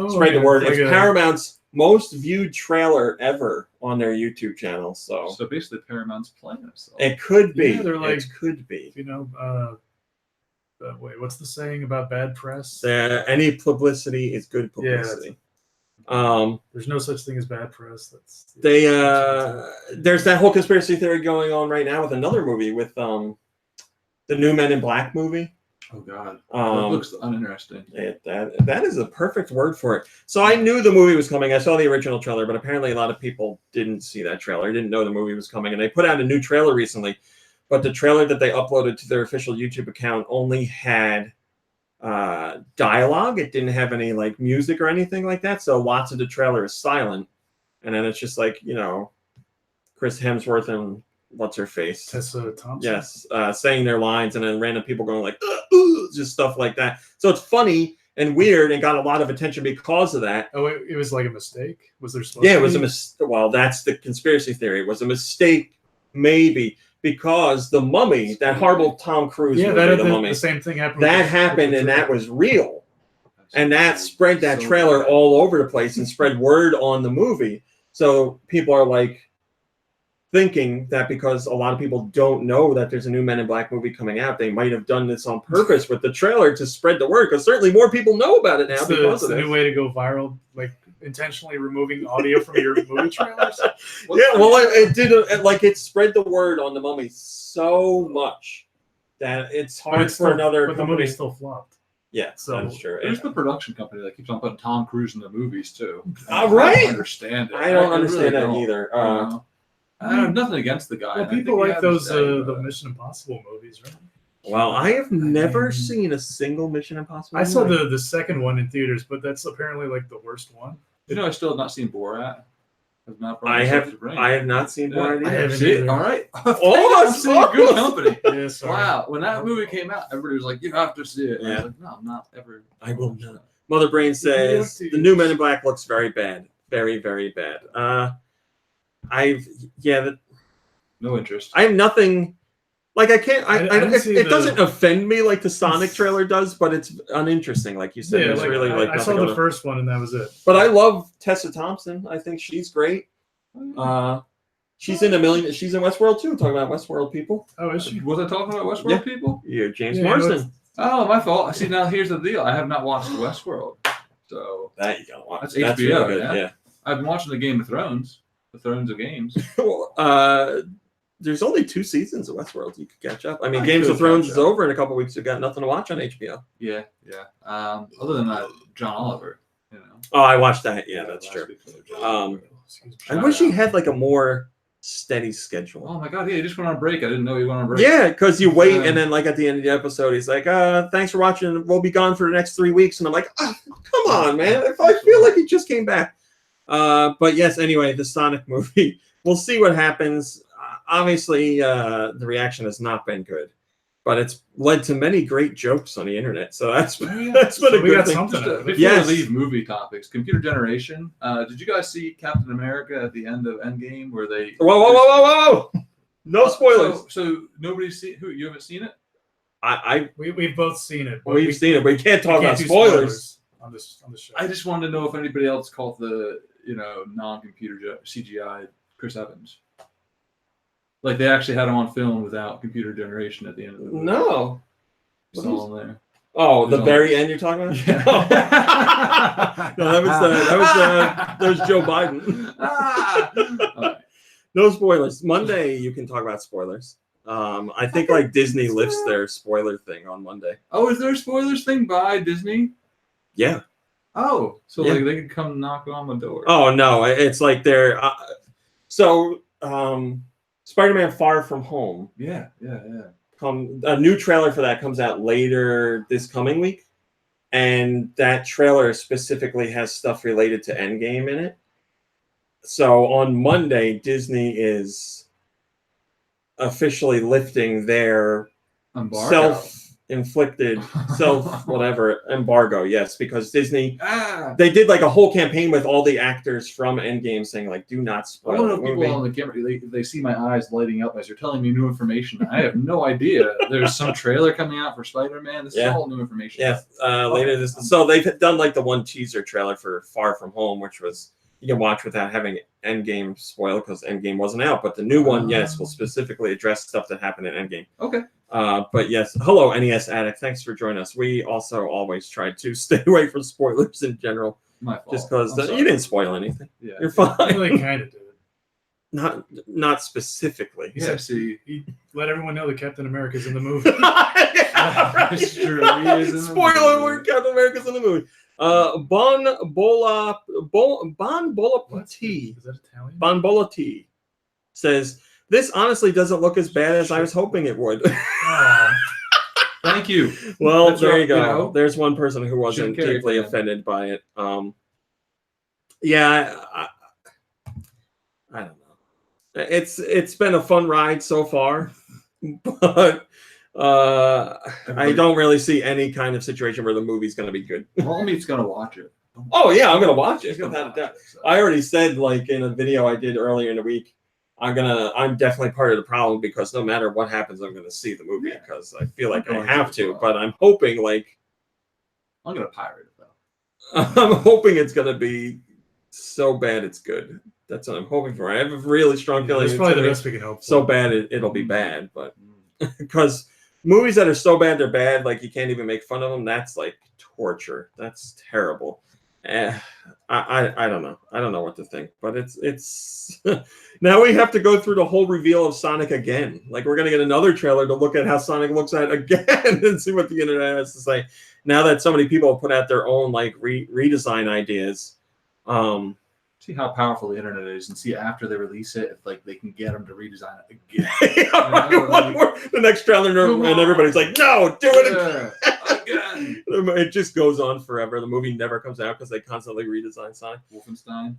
spread the word. It's Paramount's most viewed trailer ever on their YouTube channel. So basically Paramount's playing themselves. It could be. Yeah, they're like, it could be. Wait, what's the saying about bad press? Any publicity is good publicity. Yeah, there's no such thing as bad press. There's that whole conspiracy theory going on right now with another movie with the new Men in Black movie. Oh god, that looks uninteresting. That is a perfect word for it. So I knew the movie was coming. I saw the original trailer, but apparently a lot of people didn't see that trailer, didn't know the movie was coming, and they put out a new trailer recently. But the trailer that they uploaded to their official YouTube account only had dialogue. It didn't have any like music or anything like that. So lots of the trailer is silent. And then it's just like, Chris Hemsworth and what's her face? Tessa Thompson. Yes. Saying their lines and then random people going like, just stuff like that. So it's funny. and weird and got a lot of attention because of that. Oh, it was like a mistake. Was there supposed? Yeah, to it was be? a mistake. Well, that's the conspiracy theory. It was a mistake, maybe, because the Mummy, that horrible Tom Cruise Yeah, movie, The the Mummy, same thing happened. that with the happened, and that trailer. was real. And that So spread that trailer bad. all over the place and spread word on the movie. So people are like thinking that because a lot of people don't know that there's a new Men in Black movie coming out, they might have done this on purpose with the trailer to spread the word. Because certainly more people know about it now It's because the of this. new way to go viral, like intentionally removing audio from your movie trailers. Yeah, well, it did. It spread the word on the Mummy so much that it's But hard it's for still, another but the company. movie still flopped. Yeah, So that's true. There's the production company that keeps on putting Tom Cruise in the movies too. Right. I don't understand it. I don't really understand that don't. either. I have nothing against the guy. Well, and I people think he like had his those day, the but- Mission Impossible movies, right? Well, I have never seen a single Mission Impossible. I saw movie. the second one in theaters, but that's apparently like the worst one. You know, I still have not seen Borat. Have not brought I myself have. to bring I it. have not seen Yeah. Borat I either. haven't See? either. All right. Oh, I'm sitting in good company. Yeah, sorry. Wow. When that movie came out, everybody was like, "You have to see it." And I Yeah. was like, "No, I'm not ever." I will not. Mother Brain says the new Men in Black looks very bad, very very bad. No interest. I have nothing. Like I can't. I didn't see it the- doesn't offend me like the Sonic trailer does, but it's uninteresting, like you said. Yeah, There's like, really like I nothing saw going the on. first one and that was it. But I love Tessa Thompson. I think she's great. She's in a million. She's in Westworld too. Talking about Westworld people. Oh, is she? Was I talking about Westworld Yeah. people? Yeah, James Yeah, Marsden. Oh, my fault. See, now here's the deal. I have not watched Westworld, so That you gotta watch. That's That's HBO, really good. yeah? I've been watching the Game of Thrones, the Thrones of Games. Well, there's only 2 seasons of Westworld. You could catch up. I mean, I Games could of Thrones catch is up. over in a couple weeks. You've got nothing to watch on HBO. Yeah. Other than that, John Oliver. You know. Oh, I watched that. Yeah, that's last true. week was John Um, Oliver. Excuse me. I Shout wish he out. had like a more steady schedule. Oh my God! Yeah, he just went on break. I didn't know he went on break. Yeah, because you wait, Yeah. and then like at the end of the episode, he's like, "Thanks for watching. We'll be gone for the next 3 weeks." And I'm like, "Come on, man! If I feel like he just came back." But yes, anyway, the Sonic movie. We'll see what happens. Obviously, the reaction has not been good, but it's led to many great jokes on the internet. So that's Oh, yeah. that's been So a we good got thing. something Just, out of it. before Yes. we leave movie topics, computer generation. Did you guys see Captain America at the end of Endgame where they? Whoa! No spoilers. So nobody's seen who? You haven't seen it? We've both seen it. but We've seen it. We can't talk we about do spoilers. on the show. I just wanted to know if anybody else called the non-computer CGI Chris Evans. Like they actually had him on film without computer generation at the end of the movie. No. It's all in there. Oh, the There's very end you're talking about? Yeah. No, that was Joe Biden. All right. No spoilers. Monday you can talk about spoilers. I think like Disney lifts their spoiler thing on Monday. Oh, is there a spoilers thing by Disney? Yeah. Oh, so Yeah. like they could come knock on my door. Oh no, it's like they're Spider-Man: Far From Home. Yeah. A new trailer for that comes out later this coming week, and that trailer specifically has stuff related to Endgame in it. So on Monday, Disney is officially lifting their self-inflicted, whatever embargo. Yes, because Disney they did like a whole campaign with all the actors from Endgame saying like, "Do not I spoil don't know the if movie." people on the camera they see my eyes lighting up as you're telling me new information. I have no idea. There's some trailer coming out for Spider-Man. This is all new information. Yeah, later this. So they've done like the one teaser trailer for Far From Home, which was you can watch without having Endgame spoiled because Endgame wasn't out. But the new one, yes, will specifically address stuff that happened in Endgame. Okay. But yes, hello NES Addict. Thanks for joining us. We also always try to stay away from spoilers in general, My fault. just because I'm sorry. you didn't spoil anything. Yeah. You're I fine. really kind of did. Not specifically. Yeah. See. He let everyone know that Captain America's in the movie. It's true. He is in the Spoiler movie. alert! Captain America's in the movie. Bon Bola T. Is that Italian? Bon Bola T says this honestly doesn't look as bad as I was hoping it would. Aw. Thank you. Well, That's there right, you go. you know. There's one person who wasn't Shouldn't carry deeply for them. offended by it. Yeah, I don't know. It's been a fun ride so far, but I don't really see any kind of situation where the movie's going to be good. Homie's gonna watch it. Oh yeah, I'm going to watch it. He's gonna Without a watch doubt. it, so. I already said, like, in a video I did earlier in the week, I'm definitely part of the problem, because no matter what happens, I'm gonna see the movie, because I feel like I have to. But I'm hoping, like, I'm gonna pirate it though. I'm hoping it's gonna be so bad it's good. That's what I'm hoping for. I have a really strong feeling That's it's probably gonna the be best we can hope for. so bad it'll be bad. But because movies that are so bad they're bad, like you can't even make fun of them, that's like torture. That's terrible. I don't know. I don't know what to think, but it's now we have to go through the whole reveal of Sonic again. Like, we're gonna get another trailer to look at how Sonic looks at again and see what the internet has to say. Now that so many people have put out their own like redesign ideas. See how powerful the internet is, and see after they release it, if like they can get them to redesign it again. The next trailer, and everybody's like, "No, do it again." It just goes on forever. The movie never comes out because they constantly redesign Sonic. Wolfenstein.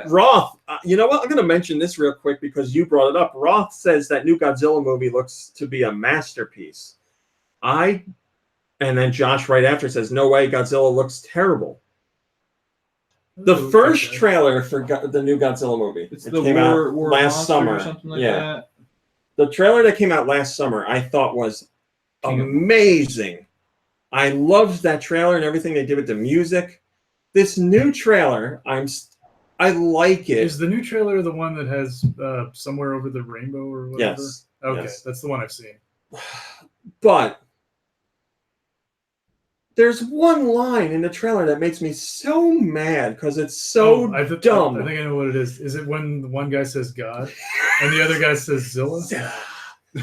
Roth. You know what? I'm going to mention this real quick because you brought it up. Roth says that new Godzilla movie looks to be a masterpiece. And then Josh right after says, "No way, Godzilla looks terrible." The first trailer for the new Godzilla movie, It came out last summer. Or something like that. The trailer that came out last summer, I thought was amazing. I loved that trailer and everything they did with the music. This new trailer, I like it. Is the new trailer the one that has Somewhere Over the Rainbow or whatever? Yes. Okay, yes. that's the one I've seen. But there's one line in the trailer that makes me so mad because it's so dumb. I think I know what it is. Is it when the one guy says God and the other guy says Zilla?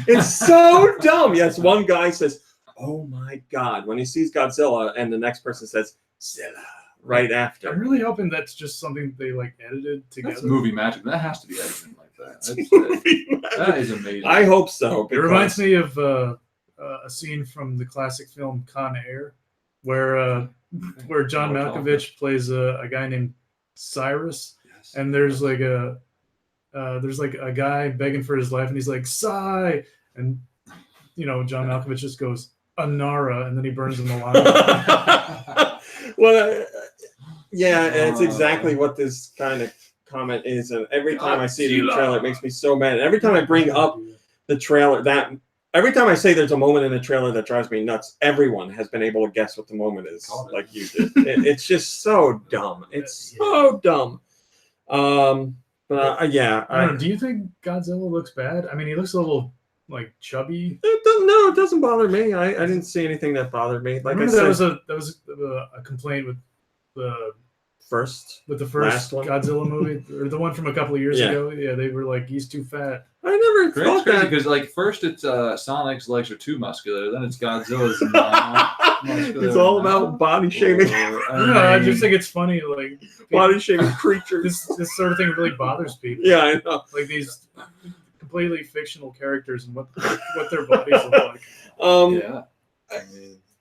It's so dumb. Yes, one guy says, "Oh my God," when he sees Godzilla, and the next person says Zilla right after. I'm really hoping that's just something they like edited together. That's movie magic. That has to be editing like that. That is amazing. I hope so. It reminds me of a scene from the classic film Con Air, where John Malkovich plays a guy named Cyrus, and there's like a guy begging for his life, and he's like, "Sigh," and John Malkovich just goes, "Anara," and then he burns him alive. Well, yeah, it's exactly what this kind of comment is, and every time I see it in the trailer, it makes me so mad. And every time I bring up the trailer, every time I say there's a moment in the trailer that drives me nuts, everyone has been able to guess what the moment is, like you did. It's just so dumb. It's so dumb. But yeah. I don't know. Do you think Godzilla looks bad? I mean, he looks a little like chubby. It doesn't bother me. I didn't see anything that bothered me. Like I said, that was a complaint with the first Godzilla movie, or the one from a couple of years ago. Yeah, they were like, he's too fat. I never thought that, because like first it's Sonic's legs are too muscular, then it's Godzilla's muscular. It's all about body shaming. I just think it's funny, like body shaming creatures. This sort of thing really bothers people. Yeah, I know. Like these completely fictional characters and what their bodies look like.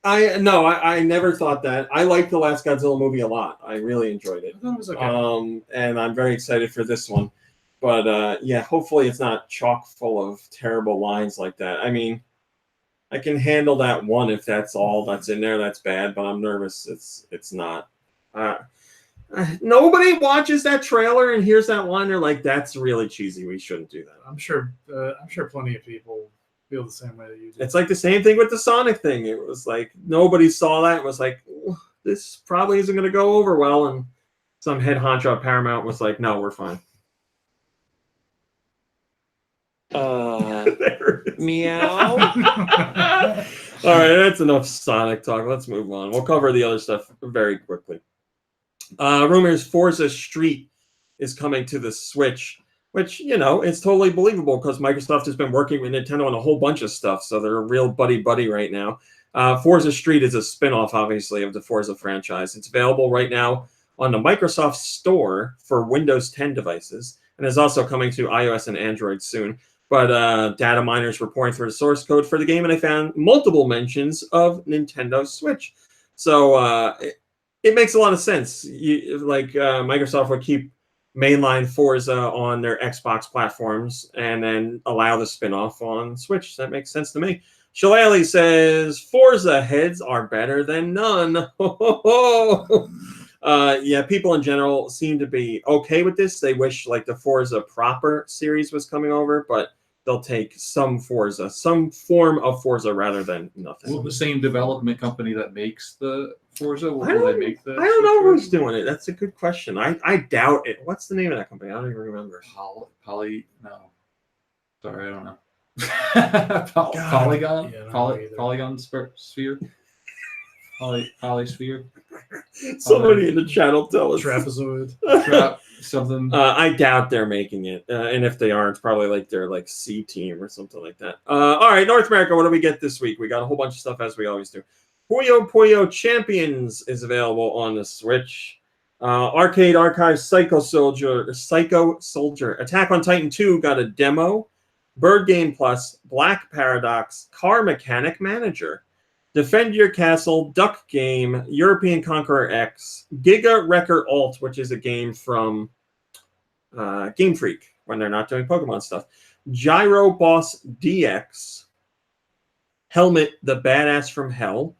I never thought that. I liked the last Godzilla movie a lot. I really enjoyed it. I thought it was okay. And I'm very excited for this one. But yeah, hopefully it's not chock full of terrible lines like that. I mean, I can handle that one if that's all that's in there. That's bad, but I'm nervous it's not. Nobody watches that trailer and hears that line. They're like, "That's really cheesy. We shouldn't do that." I'm sure plenty of people feel the same way that you do. It's like the same thing with the Sonic thing. It was like nobody saw that and was like, "This probably isn't going to go over well." And some head honcho at Paramount was like, "No, we're fine." Meow. All right, that's enough Sonic talk. Let's move on. We'll cover the other stuff very quickly. Rumors Forza Street is coming to the Switch, which, it's totally believable because Microsoft has been working with Nintendo on a whole bunch of stuff, so they're a real buddy-buddy right now. Forza Street is a spin-off, obviously, of the Forza franchise. It's available right now on the Microsoft Store for Windows 10 devices, and is also coming to iOS and Android soon. But data miners were pouring through the source code for the game, and they found multiple mentions of Nintendo Switch. So it makes a lot of sense. Microsoft would keep mainline Forza on their Xbox platforms and then allow the spin-off on Switch. That makes sense to me. Shillelagh says Forza heads are better than none. Yeah, people in general seem to be okay with this. They wish like the Forza proper series was coming over, but they'll take some Forza, some form of Forza rather than nothing. Will the same development company that makes the Forza, will they make the? I don't know who's doing it. That's a good question. I doubt it. What's the name of that company? I don't even remember. No. Sorry, I don't know. Yeah, I don't know either. Polygon sphere. Polysphere. Somebody in the chat will tell us. Trapezoid. Something. I doubt they're making it, and if they are, it's probably like their like C team or something like that. All right, North America. What do we get this week? We got a whole bunch of stuff as we always do. Puyo Champions is available on the Switch. Arcade Archive Psycho Soldier, Attack on Titan 2 got a demo. Bird Game Plus, Black Paradox, Car Mechanic Manager, Defend Your Castle, Duck Game, European Conqueror X, Giga Wrecker Alt, which is a game from Game Freak when they're not doing Pokemon stuff, Gyro Boss DX, Helmet, the Badass from Hell,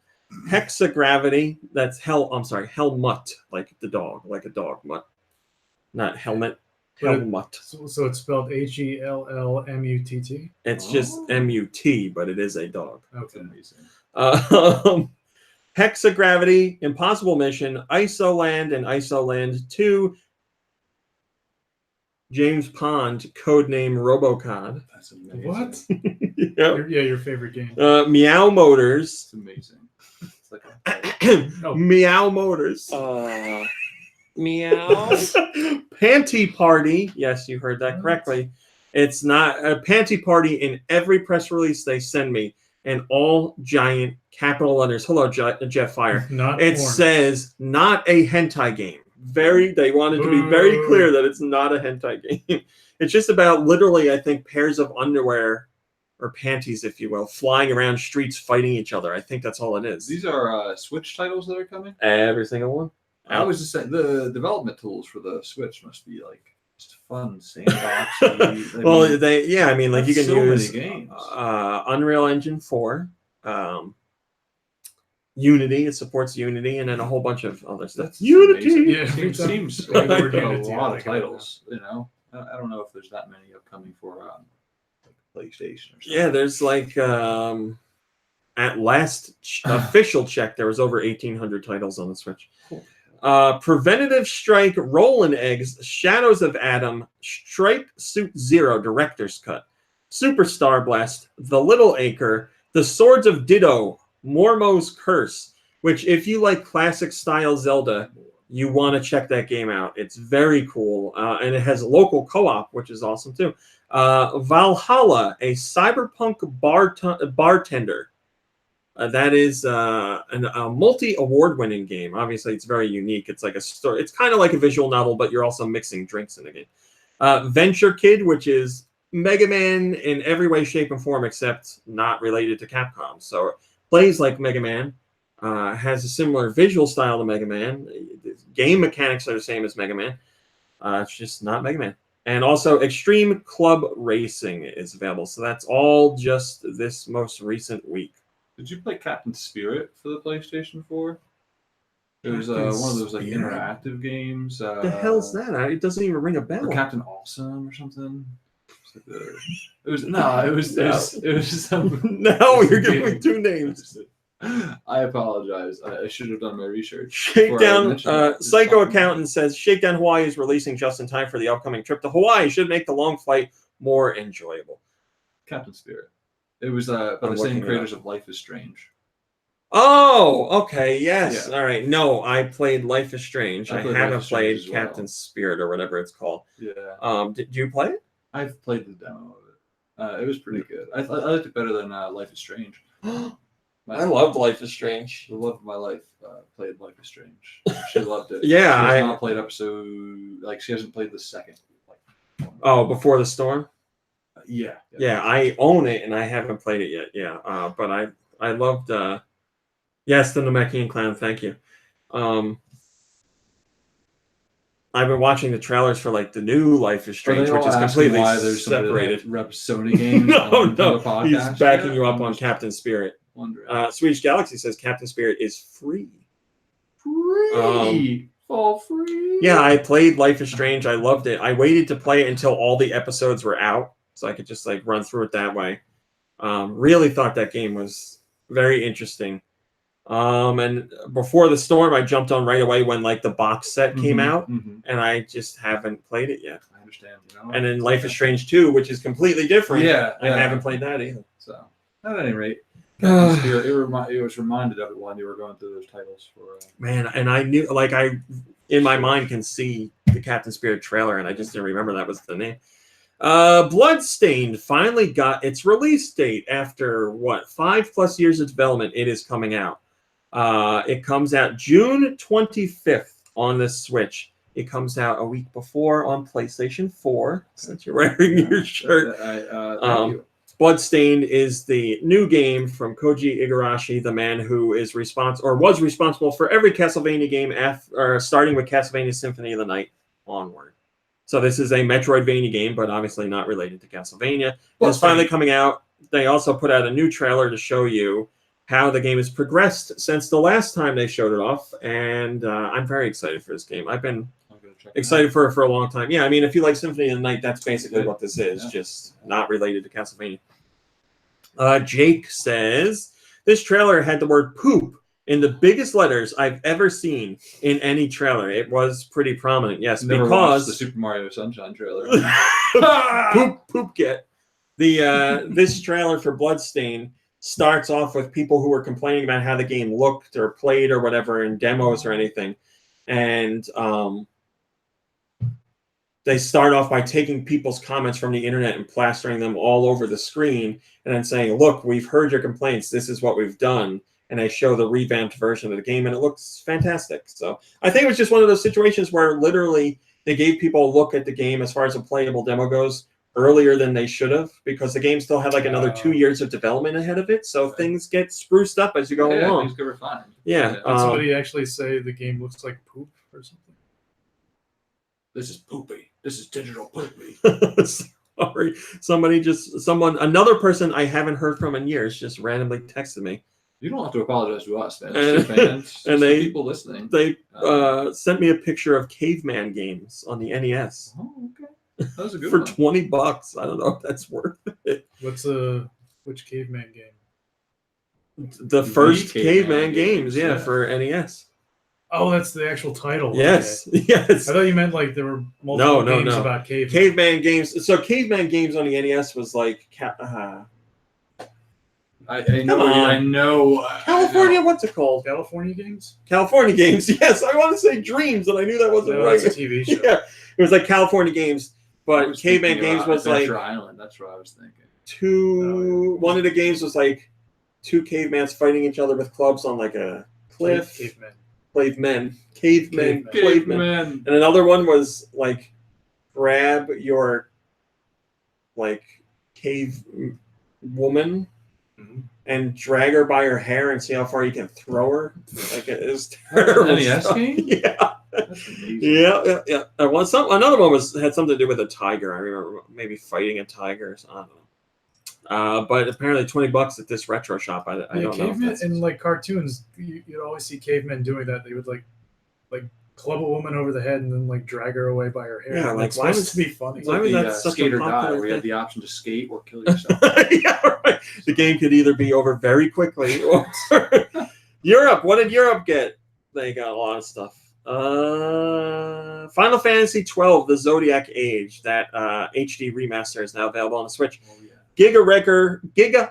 Hexagravity, that's Helmut, like the dog, like a dog mutt, not helmet. Helmut. So it's spelled HELLMUTT. It's just MUT, but it is a dog. Okay. Amazing. Hexagravity, Impossible Mission, Isoland, and Isoland 2. James Pond, codename Robocod. That's amazing. What? Yep. Yeah, your favorite game. Meow Motors. It's amazing. It's like Meow Motors. Meow. Panty Party. Yes, you heard that correctly. It's not a Panty Party in every press release they send me, and all giant capital letters. Hello, Jeff Fire. Not It porn. says not a hentai game. They wanted to be very clear that it's not a hentai game. It's just about literally, I think, pairs of underwear or panties, if you will, flying around streets fighting each other. I think that's all it is. These are Switch titles that are coming? Every single one. I was just saying, the development tools for the Switch must be like just fun sandboxy. Well, I mean, like you can so use many games. Unreal Engine 4, Unity. It supports Unity, and then a whole bunch of other stuff. That's Unity. amazing. Yeah, seems like like more a Unity, lot like of titles. You know, I don't know if there's that many upcoming for like PlayStation or something. Yeah, there's like at last official check, there was over 1,800 titles on the Switch. Cool. Preventative Strike, Rollin' Eggs, Shadows of Adam, Stripe Suit Zero, Director's Cut, Superstar Blast, The Little Acre, The Swords of Ditto, Mormo's Curse, which if you like classic style Zelda, you want to check that game out. It's very cool, and it has local co-op, which is awesome too. Valhalla, a cyberpunk bartender. That is a multi-award-winning game. Obviously, it's very unique. It's like a story. It's kind of like a visual novel, but you're also mixing drinks in the game. Venture Kid, which is Mega Man in every way, shape, and form, except not related to Capcom. So it plays like Mega Man, has a similar visual style to Mega Man. Game mechanics are the same as Mega Man. It's just not Mega Man. And also, Extreme Club Racing is available. So that's all just this most recent week. Did you play Captain Spirit for the PlayStation 4? It was one of those like interactive games. What the hell's that? It doesn't even ring a bell. Or Captain Awesome or something. It was some. No, you're giving me two names. I apologize. I should have done my research. Shakedown Psycho Accountant says Shakedown Hawaii is releasing just in time for the upcoming trip to Hawaii. Should make the long flight more enjoyable. Captain Spirit. It was by the same creators of Life is Strange. Oh, okay, yes. Yeah. All right. No, I played Life is Strange. I haven't played well. Captain Spirit or whatever it's called. Yeah. Did you play it? I've played the demo of it. It was pretty good. I liked it better than Life is Strange. I loved Life is Strange. The love of my life played Life is Strange. She loved it. Yeah, she has not played episode. Like she hasn't played the second. Before the Storm. Yeah, I own it and I haven't played it yet. Yeah, but I loved. Yes, the Namekian Clown. Thank you. I've been watching the trailers for like the new Life is Strange, which is completely why there's separated. Rep Sony games. No, on no, the podcast. he's backing you up I'm on just Captain Spirit. wondering. Swedish Galaxy says Captain Spirit is free. Free. For free. Yeah, I played Life is Strange. I loved it. I waited to play it until all the episodes were out, so I could just like run through it that way. Really thought that game was very interesting. And before the storm, I jumped on right away when like the box set came out, and I just haven't played it yet. I understand. You know? And then Life is Strange 2, which is completely different. Yeah, I haven't played that either. So at any rate, Captain Spirit, it was reminded everyone you were going through those titles for. Man, and I knew, like, I in my mind can see the Captain Spirit trailer, and I just didn't remember that was the name. Bloodstained finally got its release date after what 5+ years of development. It is coming out. It comes out June 25th on the Switch. It comes out a week before on PlayStation 4, since you're wearing your shirt. Thank you. Bloodstained is the new game from Koji Igarashi, the man who is was responsible for every Castlevania game starting with Castlevania Symphony of the Night onward. So this is a Metroidvania game, but obviously not related to Castlevania. It's finally coming out. They also put out a new trailer to show you how the game has progressed since the last time they showed it off, and I'm very excited for this game. I've been excited for it for a long time. Yeah, I mean, if you like Symphony of the Night, that's basically what this is, just not related to Castlevania. Jake says, this trailer had the word poop in the biggest letters I've ever seen in any trailer. It was pretty prominent, yes, Never because watched the Super Mario Sunshine trailer. poop get. This trailer for Bloodstained starts off with people who were complaining about how the game looked or played or whatever in demos or anything. And they start off by taking people's comments from the internet and plastering them all over the screen and then saying, look, we've heard your complaints. This is what we've done. And they show the revamped version of the game, and it looks fantastic. So I think it was just one of those situations where literally they gave people a look at the game as far as a playable demo goes earlier than they should have, because the game still had like another 2 years of development ahead of it. So things get spruced up as you go along. Things get refined. Yeah. Did somebody actually say the game looks like poop or something? This is poopy. This is digital poopy. Sorry. Another person I haven't heard from in years just randomly texted me. You don't have to apologize to us, man. It's just fans. And the people listening. They sent me a picture of Caveman games on the NES. Oh, okay. That was a good for one. $20. I don't know if that's worth it. Which Caveman game? The first Caveman games, for NES. Oh, that's the actual title. Yes, okay. Yes. I thought you meant like there were multiple games about cavemen. Caveman games. So Caveman games on the NES was like, I know. California, what's it called? California games? California games. Yes, I want to say Dreams, and I knew that wasn't right. That's a TV show. Yeah, it was like California games, but Caveman games was Adventure like Island. That's what I was thinking. One of the games was like two cavemans fighting each other with clubs on like a cliff. Cavemen. And another one was like grab your like cave woman and drag her by her hair and see how far you can throw her. Like it is terrible. NES game? Yeah. That's amazing. Yeah. Another one had something to do with a tiger. I remember maybe fighting a tiger. I don't know. But apparently $20 at this retro shop. I don't know. Cavemen in like cartoons, you'd always see cavemen doing that. They would like club a woman over the head and then like drag her away by her hair. Yeah, like it's supposed to be funny. Why was that such skate a or die, popular where you had thing? the option to skate or kill yourself. Yeah, right. The game could either be over very quickly or Europe. What did Europe get? They got a lot of stuff. Final Fantasy XII, The Zodiac Age, that HD remaster is now available on the Switch. Oh, yeah. Giga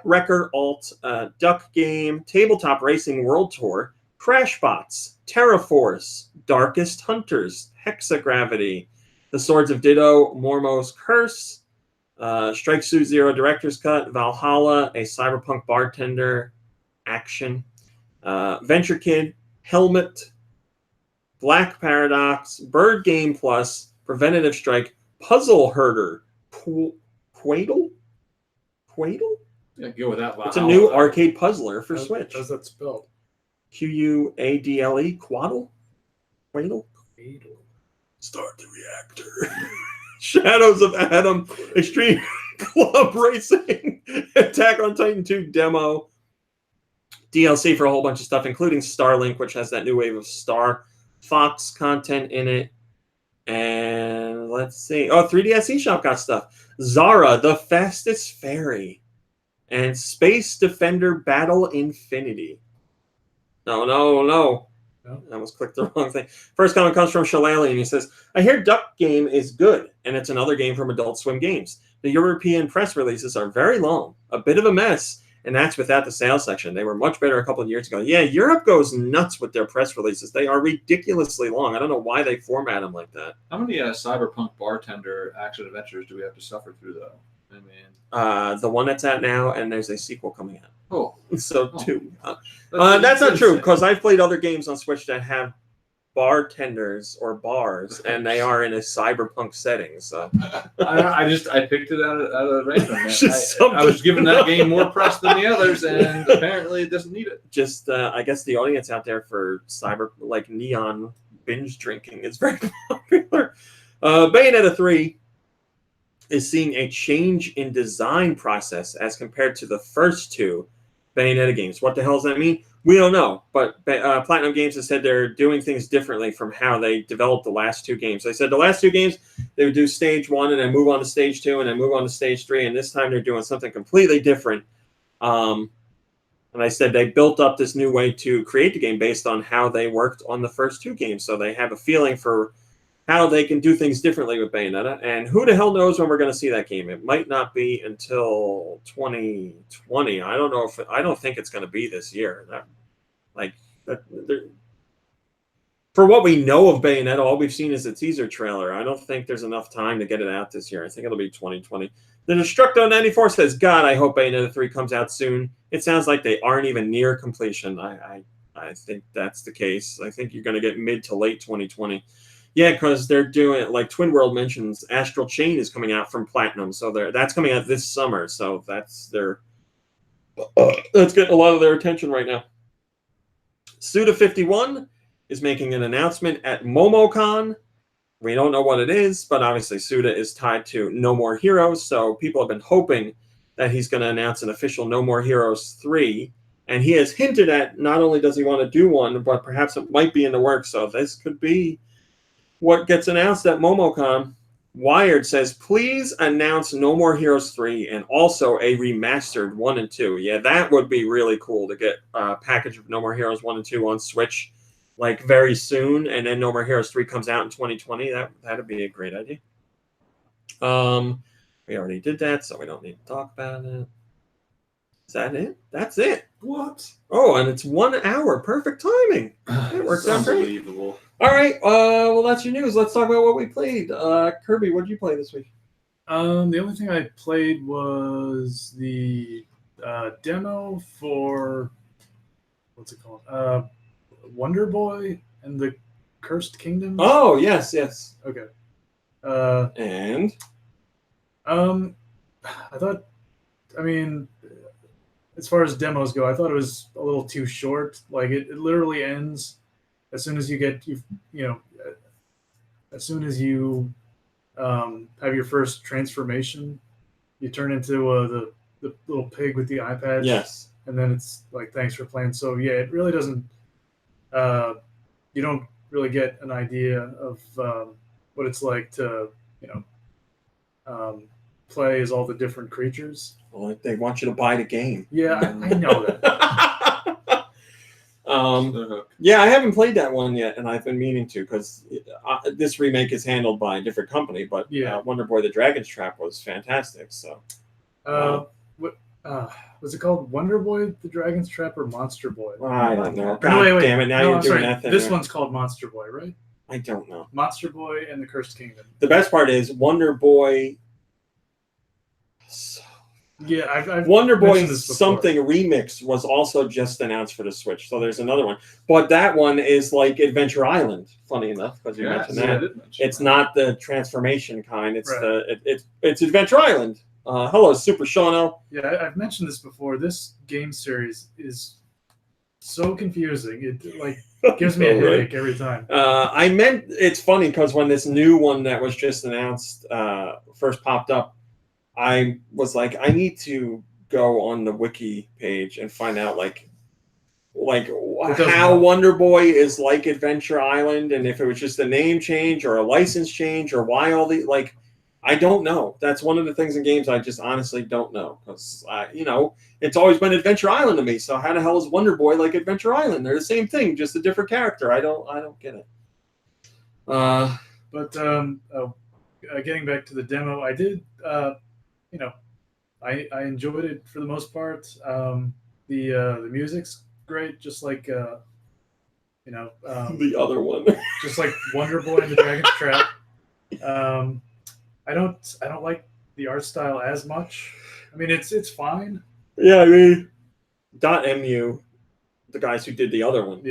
Wrecker Alt, Duck Game, Tabletop Racing World Tour, Crashbots, Terraforce, Darkest Hunters, Hexagravity, The Swords of Ditto, Mormo's Curse, Strike Suit Zero Director's Cut, Valhalla, a Cyberpunk Bartender Action, Venture Kid, Helmet, Black Paradox, Bird Game Plus, Preventative Strike, Puzzle Herder, Quaddle? Yeah, go with that. It's a new arcade puzzler for Switch. How's that spelled? Quadle? Quaddle? Start the reactor. Shadows of Adam, Extreme Club Racing, Attack on Titan 2 demo, DLC for a whole bunch of stuff, including Starlink, which has that new wave of Star Fox content in it. And let's see. Oh, 3DS eShop got stuff. Zara, the Fastest Ferry, and Space Defender Battle Infinity. No. I almost clicked the wrong thing. First comment comes from Shillelagh, and he says, I hear Duck Game is good, and it's another game from Adult Swim Games. The European press releases are very long, a bit of a mess, and that's without the sales section. They were much better a couple of years ago. Yeah, Europe goes nuts with their press releases. They are ridiculously long. I don't know why they format them like that. How many Cyberpunk bartender action adventures do we have to suffer through, though? I mean, the one that's out now, and there's a sequel coming out. Oh. So, two. That's not true, because I've played other games on Switch that have bartenders or bars, and they are in a cyberpunk setting. So I picked it out of random. I was giving that game more press than the others, and apparently it doesn't need it. Just I guess the audience out there for like neon binge drinking is very popular. Bayonetta 3 is seeing a change in design process as compared to the first two Bayonetta games. What the hell does that mean? We don't know, but Platinum Games has said they're doing things differently from how they developed the last two games. They said the last two games, they would do stage 1 and then move on to stage 2 and then move on to stage 3, and this time they're doing something completely different. And I said they built up this new way to create the game based on how they worked on the first two games, so they have a feeling for how they can do things differently with Bayonetta, and who the hell knows when we're going to see that game? It might not be until 2020. I don't know I don't think it's going to be this year. For what we know of Bayonetta, all we've seen is a teaser trailer. I don't think there's enough time to get it out this year. I think it'll be 2020. The Destructo94 says, God, I hope Bayonetta 3 comes out soon. It sounds like they aren't even near completion. I think that's the case. I think you're going to get mid to late 2020. Yeah, because they're doing, like Twin World mentions, Astral Chain is coming out from Platinum, so that's coming out this summer. So that's getting a lot of their attention right now. Suda51 is making an announcement at MomoCon. We don't know what it is, but obviously Suda is tied to No More Heroes, so people have been hoping that he's going to announce an official No More Heroes 3. And he has hinted at not only does he want to do one, but perhaps it might be in the works. So this could be what gets announced at MomoCon. Wired says, please announce No More Heroes 3 and also a remastered 1 and 2. Yeah, that would be really cool to get a package of No More Heroes 1 and 2 on Switch like very soon, and then No More Heroes 3 comes out in 2020. That'd be a great idea. We already did that, so we don't need to talk about it. Is that it? That's it. What? Oh, and it's 1 hour. Perfect timing. It works out great. Unbelievable. All right. Well, that's your news. Let's talk about what we played. Kirby, what did you play this week? The only thing I played was the demo for what's it called? Wonder Boy and the Cursed Kingdom. Oh, yes. Okay. And I thought, I mean, as far as demos go, I thought it was a little too short. Like it literally ends as soon as you get as soon as you have your first transformation, you turn into the little pig with the eye patch. yes. And then it's like, thanks for playing. So yeah, it really doesn't. You don't really get an idea of what it's like to play as all the different creatures. Well, they want you to buy the game. Yeah, I know that. Yeah, I haven't played that one yet, and I've been meaning to because this remake is handled by a different company. But Yeah. Wonder Boy: The Dragon's Trap was fantastic. So, Was it called Wonder Boy: The Dragon's Trap or Monster Boy? I don't know. No, God wait. damn it! Now No, you're I'm doing sorry. that thing. This right? one's called Monster Boy, right? I don't know. Monster Boy and the Cursed Kingdom. The best part is Wonder Boy. Yeah, I've Wonder Boy mentioned this before. something remix was also just announced for the Switch. So there's another one, but that one is like Adventure Island. Funny enough, because you mentioned that. It's not the transformation kind. It's Right. it's Adventure Island. Hello, Super Shauno. Yeah, I've mentioned this before. This game series is so confusing. It like gives me a headache every time. I meant it's funny because when this new one that was just announced first popped up, I was like, I need to go on the wiki page and find out like how Wonder Boy is like Adventure Island, and if it was just a name change or a license change or why all the like. I don't know. That's one of the things in games I just honestly don't know because it's always been Adventure Island to me. So how the hell is Wonder Boy like Adventure Island? They're the same thing, just a different character. I don't get it. But getting back to the demo, I did. I enjoyed it for the most part. The music's great, just like the other one, just like Wonder Boy and the Dragon's Trap. I don't like the art style as much. I mean, it's fine. Yeah, I mean, .mu, the guys who did the other one,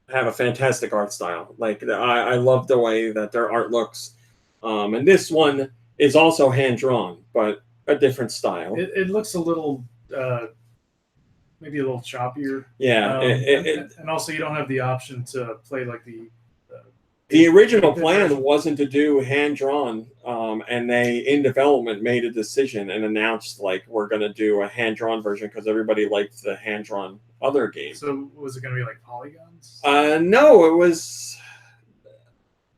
have a fantastic art style. Like I love the way that their art looks. And this one is also hand drawn, but a different style. It looks a little, maybe a little choppier. Yeah, and also you don't have the option to play like the original plan wasn't to do hand drawn, and they in development made a decision and announced like we're going to do a hand drawn version because everybody liked the hand drawn other game. So was it going to be like polygons? No, it was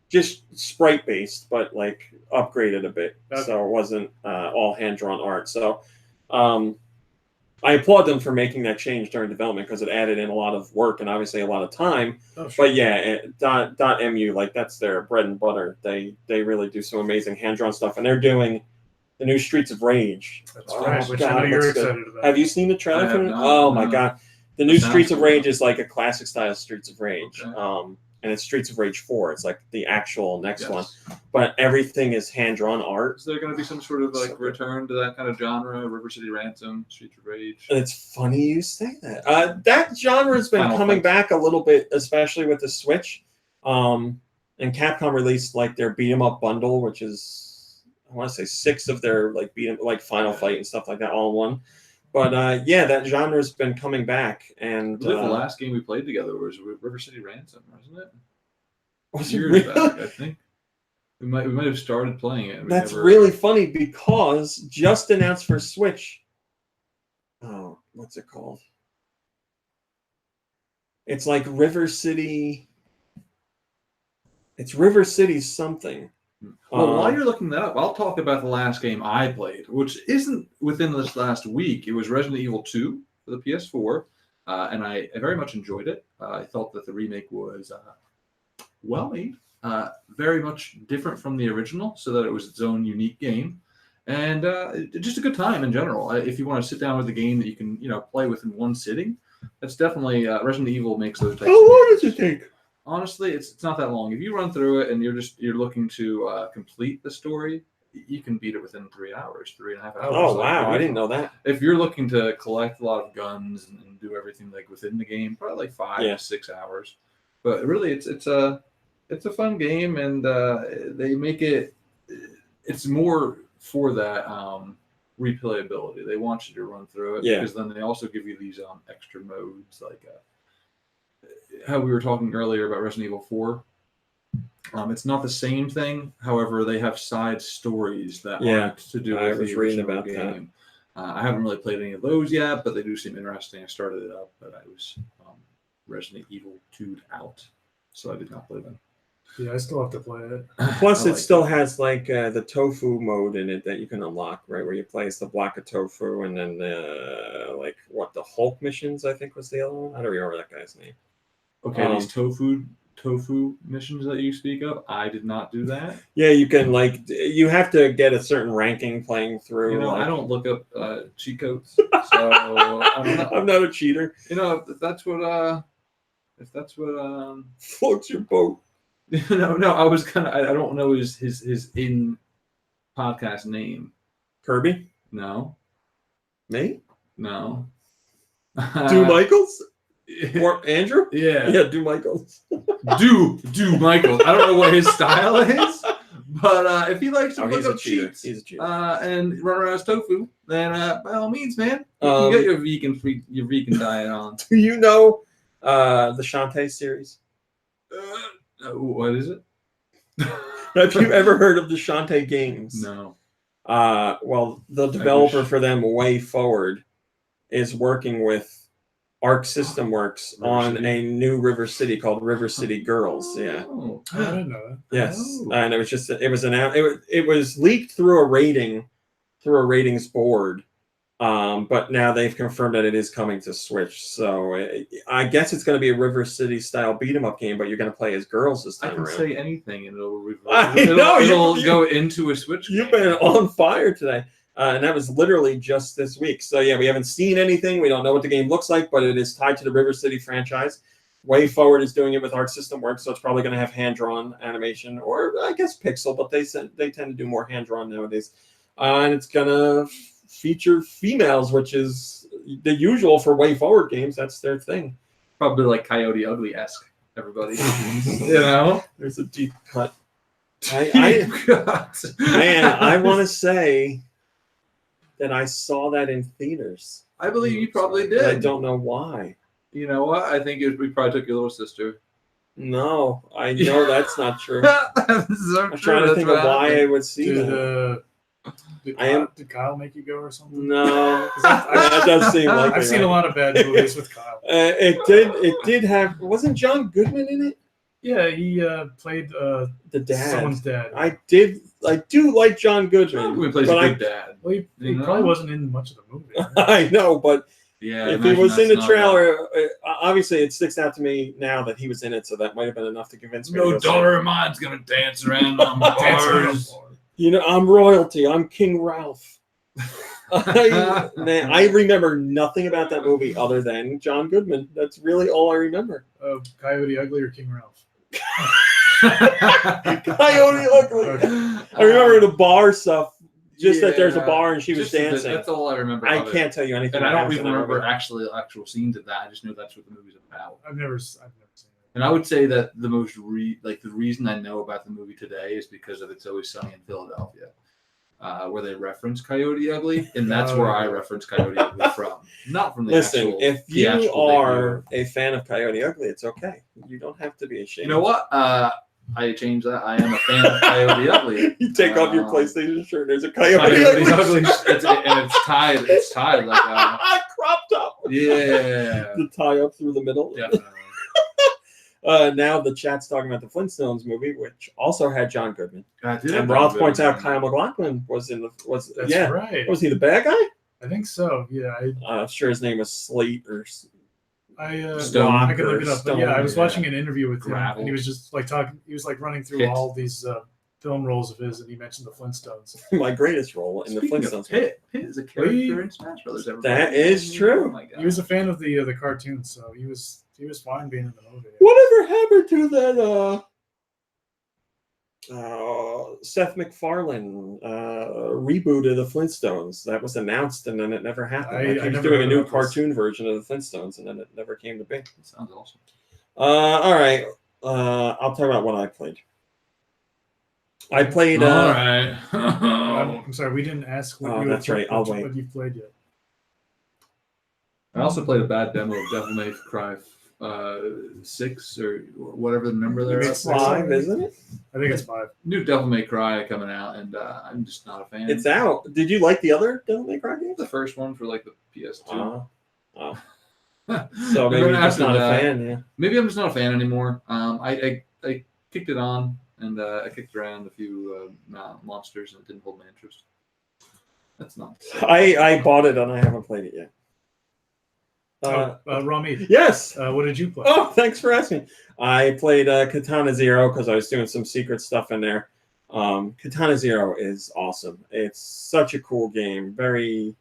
just sprite based, but like upgraded a bit. Okay. So it wasn't all hand drawn art. So I applaud them for making that change during development because it added in a lot of work and obviously a lot of time. Oh, sure. But yeah, .mu, like that's their bread and butter. They really do some amazing hand-drawn stuff, and they're doing the new Streets of Rage. That's right, which I know you're excited about. Have you seen the trailer for it? Oh my god, the new Streets of Rage is like a classic style Streets of Rage. Okay. And it's Streets of Rage 4. It's like the actual next one. But everything is hand-drawn art. Is there going to be some sort of like return to that kind of genre? River City Ransom, Streets of Rage? And it's funny you say that. That genre has been coming back a little bit, especially with the Switch. And Capcom released like their beat 'em up bundle, which is, I want to say 6 of their like beat 'em, like Final Fight and stuff like that all in one. But that genre's been coming back, and I believe the last game we played together was River City Ransom, wasn't it? Was it really? Back, I think we might have started playing it. That's really funny because just announced for Switch. Oh, what's it called? It's like River City. It's River City something. Well, while you're looking that up, I'll talk about the last game I played, which isn't within this last week. It was Resident Evil 2 for the PS4, and I very much enjoyed it. I thought that the remake was well made, very much different from the original, so that it was its own unique game, and just a good time in general. If you want to sit down with a game that you can, play within one sitting, that's definitely Resident Evil makes those types. How long does it take? Honestly, it's not that long. If you run through it and you're looking to complete the story, you can beat it within 3 hours, 3.5 hours. Oh wow, I didn't know that. If you're looking to collect a lot of guns and do everything like within the game, probably like 5 to 6 hours. But really, it's a fun game, and they make it. It's more for that replayability. They want you to run through it because then they also give you these extra modes like. How we were talking earlier about Resident Evil 4. It's not the same thing. However, they have side stories that aren't to do with the original game. I haven't really played any of those yet, but they do seem interesting. I started it up, but I was Resident Evil 2'd out, so I did not play them. Yeah, I still have to play it. Plus, it still has like the tofu mode in it that you can unlock, right? Where you play as the block of tofu, and then the Hulk missions, I think was the other one. I don't remember that guy's name. Okay, these tofu missions that you speak of, I did not do that. Yeah, you can you have to get a certain ranking playing through. I don't look up cheat codes, so I'm not a cheater. If that's what floats your boat. No, I was I don't know his in podcast name. Kirby? No. Me? No. Do Michaels? Or Andrew? Yeah. Yeah, Do Michaels. Do Michaels. I don't know what his style is, but if he likes to look up cheats and run around as tofu, then by all means, man, you can get your vegan diet on. Do you know The Shantae series. What is it? Have you ever heard of the Shantae games? No. Well, the developer for them, Way Forward, is working with Arc System Works on a new River City called River City Girls. Yeah. Oh, I didn't know that. Yes. Oh. And it was announced. It was leaked through a ratings board. But now they've confirmed that it is coming to Switch. So I guess it's going to be a River City style beat 'em up game, but you're going to play as girls this I time can around. say anything and it'll know, go into a Switch You've game. been on fire today. And that was literally just this week. So yeah, we haven't seen anything. We don't know what the game looks like, but it is tied to the River City franchise. Way Forward is doing it with Arc System Works, so it's probably going to have hand-drawn animation, or I guess pixel, but they tend to do more hand-drawn nowadays. And it's going to feature females, which is the usual for Way Forward games. That's their thing. Probably like Coyote Ugly-esque, everybody. You know? There's a deep cut. I want to say that I saw that in theaters. I believe you probably did. I don't know why. You know what? I think we probably took your little sister. No, I know that's not true. I'm trying to think of why I would see that. Did Kyle make you go or something? No, that does seem like I've seen a lot of bad movies with Kyle. It did have. Wasn't John Goodman in it? Yeah, he played The dad. someone's dad. I do like John Goodman. We plays but a good dad. Well, he probably wasn't in much of the movie. I know, but Yeah. if he was in the trailer, obviously it sticks out to me now that he was in it, so that might have been enough to convince me. No daughter of mine's gonna dance around on bars. You know, I'm royalty. I'm King Ralph. I remember nothing about that movie other than John Goodman. That's really all I remember. Coyote Ugly or King Ralph? Coyote Ugly. I remember the bar stuff. Just that there's a bar and she was dancing. That's all I remember. I can't tell you anything. And I don't even remember actual scenes of that. I just know that's what the movie's about. I've never seen it. And I would say that the the reason I know about the movie today is because of It's Always Sunny in Philadelphia, where they reference Coyote Ugly, and that's where I reference Coyote Ugly from, not from the Listen, actual. if you are a fan of Coyote Ugly, it's okay. You don't have to be ashamed. You know what? I changed that. I am a fan of Coyote Ugly. You take off your PlayStation shirt. There's a Coyote Ugly. It's tied. It's tied like cropped up. Yeah. The tie up through the middle. Definitely. Now the chat's talking about the Flintstones movie, which also had John Goodman. And Roth Roth points out Kyle MacLachlan was in the. That's right. Was he the bad guy? I think so. Yeah. I'm sure his name was Slate or. I can Stock look or it up. But Stone, yeah, I was watching an interview with him, Gravel. and he was just like talking. He was like running through Pitt. all these film roles of his, and he mentioned the Flintstones. My greatest role in Speaking the of Flintstones. Pitt is a character in Smash Brothers. That is true. Oh my God. He was a fan of the cartoon, so he was fine being in the movie. Whatever happened to that? Seth MacFarlane reboot of the Flintstones that was announced and then it never happened. He was never doing a heard new about this. cartoon version of the Flintstones and then it never came to be. That sounds awesome. All right, I'll talk about what I played. I played. All right. I'm sorry, we didn't ask what that's right. I'll wait. what you've played yet. I also played a bad demo of Devil May Cry 6 or whatever the number there It's is. 5, isn't it? I think it's 5. New Devil May Cry coming out, and I'm just not a fan. It's out. Did you like the other Devil May Cry games? the first one for like the PS2. So maybe Then you're just after not that- a fan. Yeah. Maybe I'm just not a fan anymore. I kicked it on and I kicked around a few monsters and it didn't hold my interest. That's not. I bought it and I haven't played it yet. Rami, Yes. what did you play? Oh, thanks for asking. I played Katana Zero because I was doing some secret stuff in there. Katana Zero is awesome. It's such a cool game. Very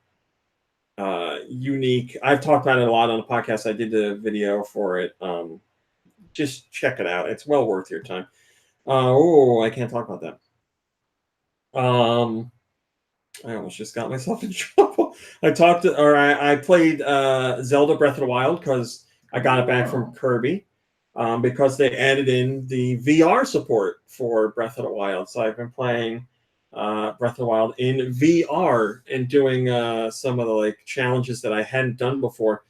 unique. I've talked about it a lot on the podcast. I did the video for it. Just check it out. It's well worth your time. I can't talk about that. I almost just got myself in trouble. I played Zelda Breath of the Wild because I got it back from Kirby because they added in the VR support for Breath of the Wild. So I've been playing Breath of the Wild in VR and doing some of the like challenges that I hadn't done before.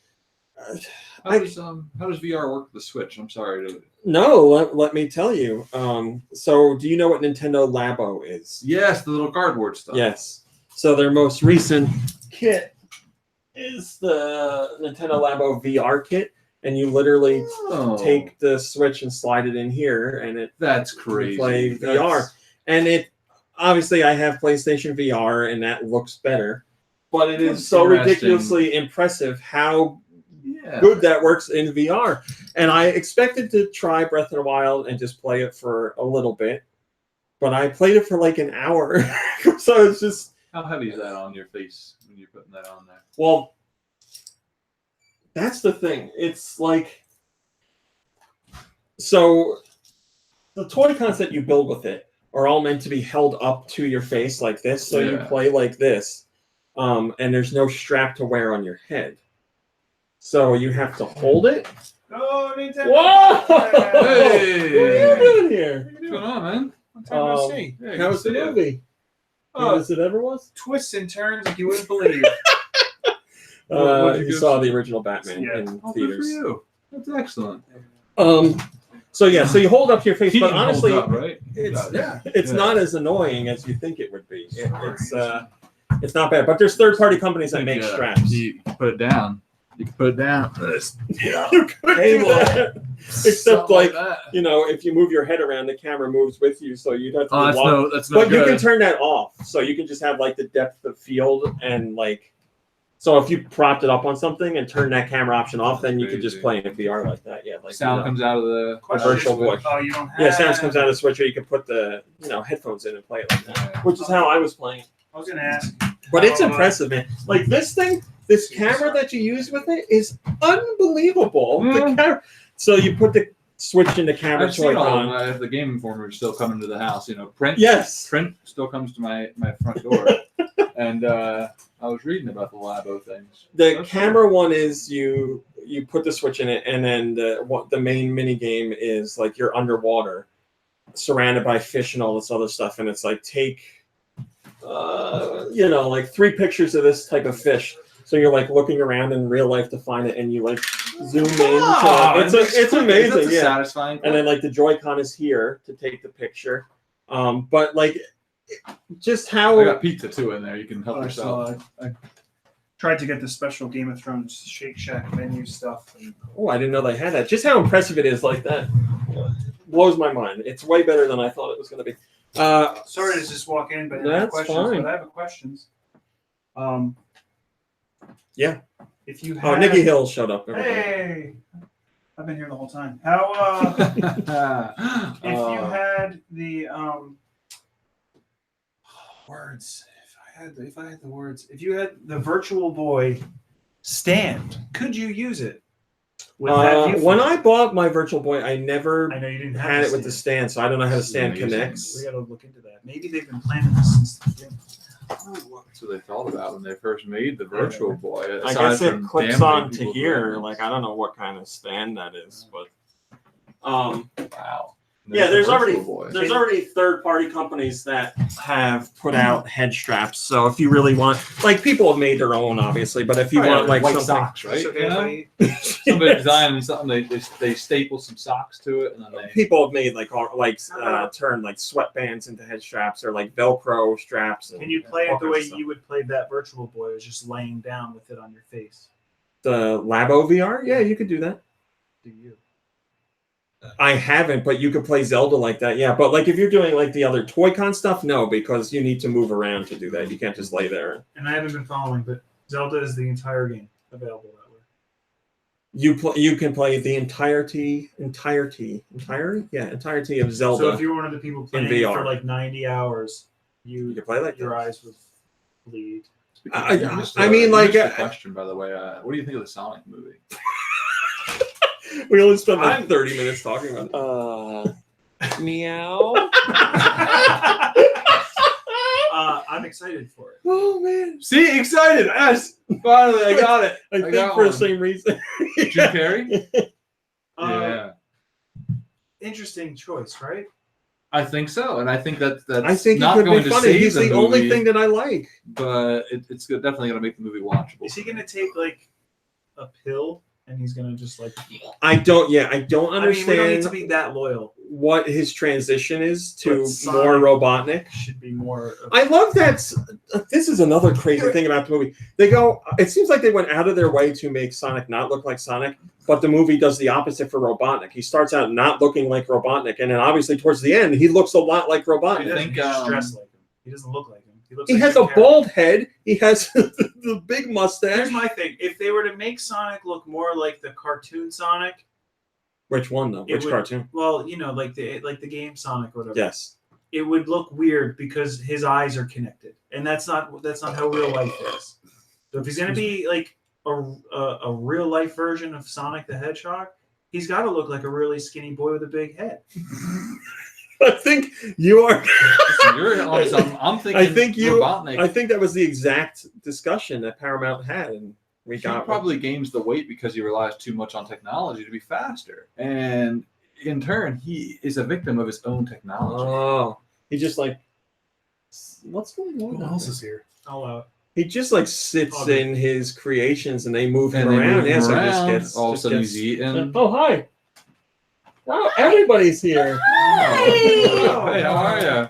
How does VR work with the Switch? I'm sorry to. No, let me tell you. So do you know what Nintendo Labo is? Yes, the little cardboard stuff. Yes. So their most recent kit is the Nintendo Labo VR kit, and you literally take the Switch and slide it in here, and that's crazy. Play VR, and it obviously I have PlayStation VR, and that looks better, but it is so ridiculously impressive how good that works in VR. And I expected to try Breath of the Wild and just play it for a little bit, but I played it for like an hour, so it's just. How heavy is that on your face when you're putting that on there? Well, that's the thing. It's like, so the toy cons that you build with it are all meant to be held up to your face like this, so you play like this, and there's no strap to wear on your head. So you have to hold it. Oh, Nintendo! Whoa! Hey! What are you doing here? What's going on, man? How was the movie? As it ever was? Twists and turns like you wouldn't believe. You saw the original Batman in Good theaters. for you. That's excellent. So you hold up to your face, but honestly, up, right? it's not as annoying as you think it would be. It's not bad, but there's third-party companies that make straps. You can put it down. You can put it down. You could do that. Except if you move your head around, the camera moves with you, so you'd have to. That's no But good. you can turn that off, so you can just have like the depth of field and like. So if you propped it up on something and turn that camera option off, then you could just play in VR like that. Yeah, like sound comes out of the Virtual Boy. Oh, you don't have. Sound comes out of the Switch, or you can put the headphones in and play it like that, which is how I was playing. I was gonna ask. But it's impressive, man. Like this thing, this camera that you use with it is unbelievable. The camera. So you put the Switch in the camera Joy-Con. The Game Informer is still coming to the house. Print. Yes. Print still comes to my front door. And I was reading about the Labo things. The camera one is you put the Switch in it, and then the main mini game is like you're underwater, surrounded by fish and all this other stuff, and it's like take, like 3 pictures of this type of fish. So you're like looking around in real life to find it, and you like zoom in. It's amazing, That's satisfying. And then like the Joy-Con is here to take the picture, but like. Just how I got pizza too in there. You can help yourself. I tried to get the special Game of Thrones Shake Shack menu stuff. I didn't know they had that. Just how impressive it is, like that blows my mind. It's way better than I thought it was going to be. Sorry to just walk in, but that's fine. But I have questions. Yeah. If you had... Nikki Hill showed up. Hey, I've been here the whole time. How? If you had the words, if I had the words, if you had the Virtual Boy stand, could you use it? When I bought my Virtual Boy, I never I know you didn't had it with the stand, so I don't know how the stand connects. We got to look into that. Maybe they've been planning this since the beginning. That's what they thought about when they first made the Virtual Boy. I guess it clips on to here. Like I don't know what kind of stand that is, but wow. There's already third-party companies that have put out head straps. So if you really want, like, people have made their own, obviously, but if you want like white something, socks, right? Somebody designed something, they staple some socks to it, and then people have made turn like sweatbands into head straps or like Velcro straps. Can you play it the way you would play that Virtual Boy? It was just laying down with it on your face. The Labo VR, yeah, you could do that. Do you? I haven't, but you could play Zelda like that, yeah. But like if you're doing like the other Toy-Con stuff, no, because you need to move around to do that. You can't just lay there. And I haven't been following, but Zelda is the entire game available that way. You can play the entirety of Zelda. So if you're one of the people playing for like 90 hours, you can play like your eyes would bleed. I mean, like a question, by the way. What do you think of the Sonic movie? We only spent like 30 minutes talking about it. Meow. I'm excited for it. Oh man! See, excited! Yes, finally, I got it. I think for the same reason. Jim Carrey. Yeah. Interesting choice, right? I think so, and I think that's I think not he could going be to funny. save He's the only movie, thing that I like. but it's definitely going to make the movie watchable. Is he going to take like a pill and he's gonna just like. I don't I mean, we don't need understand to be that loyal. what his transition is to But Sonic more Robotnik. Should be more. I love that. This is another crazy thing about the movie. They go. It seems like they went out of their way to make Sonic not look like Sonic, but the movie does the opposite for Robotnik. He starts out not looking like Robotnik, and then obviously towards the end, he looks a lot like He Robotnik. doesn't. think, He's just dressed like him. He doesn't look like him. Looks He like has a Jim Carrey. bald head. He has the big mustache. Here's my thing: if they were to make Sonic look more like the cartoon Sonic, Which one though? It Which would- cartoon? well, like the game Sonic, or whatever. Yes. It would look weird because his eyes are connected, and that's not how real life is. So if he's gonna be like a real life version of Sonic the Hedgehog, he's got to look like a really skinny boy with a big head. I think you are. You're on some. I'm thinking. I think you. Robotnik. I think that was the exact discussion that Paramount had, and we He got probably gains the weight because he relies too much on technology to be faster, and in turn, he is a victim of his own technology. Oh, he just like. What's going on? Who else is here? All out. He just like sits Oh, in his creations, and they move him And they around. move him Yeah, so he just around. gets. All of a just sudden, gets- he's eating. Oh, hi. Wow, everybody's here. Oh, hey, how are you?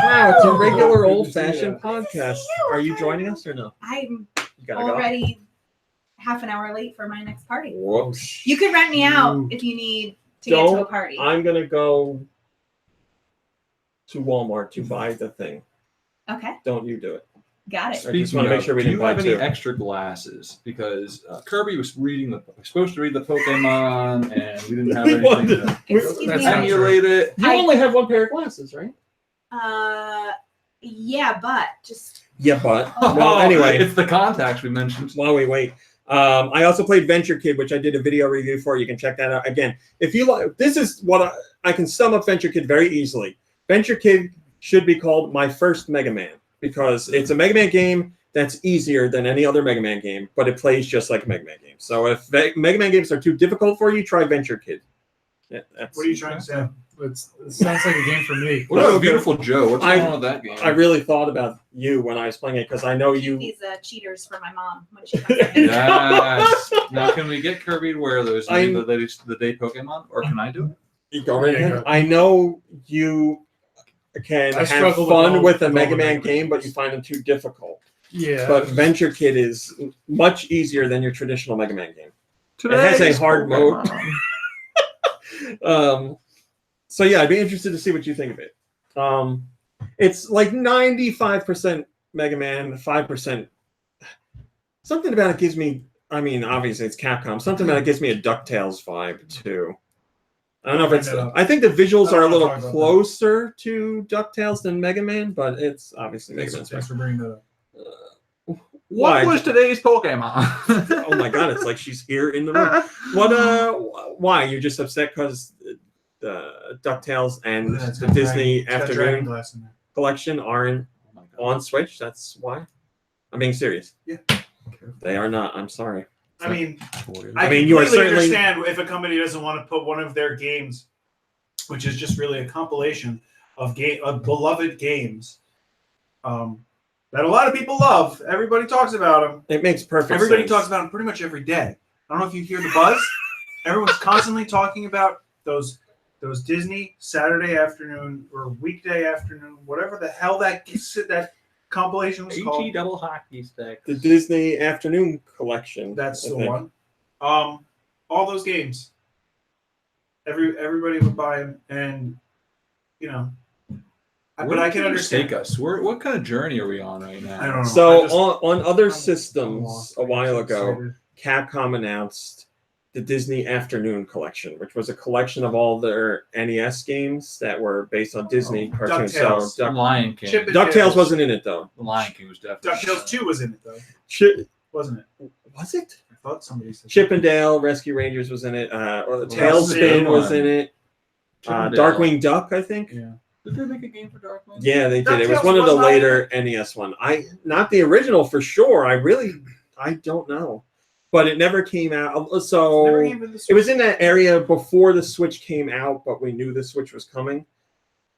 Wow, it's a Good regular to see old-fashioned you. podcast. you. Are you joining us or no? I'm You gotta already half an hour late for my next party. go. Whoops. You could rent me out Ooh. if you need to get to a Don't. party. I'm gonna go to Walmart to buy the thing. Okay, Don't you do it. got it. I just want to make sure we do didn't you have buy any two. extra glasses? Because Kirby was supposed to read the Pokemon, and we didn't have We anything wanted- to Excuse That's me. not true. emulate it. You only have one pair of glasses, right? Yeah, but just Yeah, but well, anyway, it's the contacts we mentioned. while we wait, I also played Venture Kid, which I did a video review for. You can check that out again. If you like, this is what I can sum up Venture Kid very easily. Venture Kid should be called my first Mega Man because it's a Mega Man game that's easier than any other Mega Man game, but it plays just like a Mega Man game. So if Mega Man games are too difficult for you, try Venture Kid. Yeah, that's, What are you trying to say? It sounds like a game for me. What about Okay. Beautiful Joe? What's I- going on with that game? I really thought about you when I was playing it because I know you. these cheaters for my mom when she comes in. Yes. Now, can we get Kirby to wear those I'm- the day Pokemon, or can I do it? You go right Yeah, ahead. go. I know you can I have struggle with fun all- with a with Mega all the Man Mega game, but Mans. you find them too difficult. Yeah. But Venture Kid is much easier than your traditional Mega Man game. It has a hard mode. So yeah, I'd be interested to see what you think of it. It's like 95% Mega Man, 5%. Something about it gives me. I mean, obviously it's Capcom. Something about it gives me a DuckTales vibe too. I don't know if it's. I think the visuals are a little closer to DuckTales than Mega Man, but it's obviously Mega Thanks, Man. thanks for bringing that up. Why? What was today's Pokemon? Oh my god, it's like she's here in the room. What? Why? You're just upset because the DuckTales and Yeah, it's the got Disney dragon- it's got dragon Afternoon glass in there. collection aren't on Switch? That's why. I'm being serious. Yeah. They are not. I'm sorry. I mean, I mean, you are completely certainly- understand if a company doesn't want to put one of their games, which is just really a compilation of beloved games, that a lot of people love. Everybody talks about them. It makes perfect Everybody sense. talks about them pretty much every day. I don't know if you hear the buzz. Everyone's constantly talking about those Disney Saturday afternoon or weekday afternoon, whatever the hell that compilation was called. double hockey stick. The Disney Afternoon collection. That's I the think. one. All those games. Everybody would buy them, and you know. But I can understand. Take us. What kind of journey are we on right now? I don't know. So I just- on other I'm systems lost. a while I'm ago, excited. Capcom announced the Disney Afternoon collection, which was a collection of all their NES games that were based on Disney cartoons. DuckTales. So Lion King. Chip and DuckTales Dale's. wasn't in it though. The Lion King was definitely. DuckTales 2 was in it though, Was wasn't it? it? I thought somebody said Chip and Dale Rescue Rangers was in it. Or the Well, that's the Tailspin good was one. in it. Chip and Dale. Darkwing Duck, I think. Yeah. Did they make a game for Darkman? Yeah, they did. It was DuckTales one of the was not later NES one. Not the original for sure. I don't know, but it never came out. So Never came to the it was in that area before the Switch came out, but we knew the Switch was coming.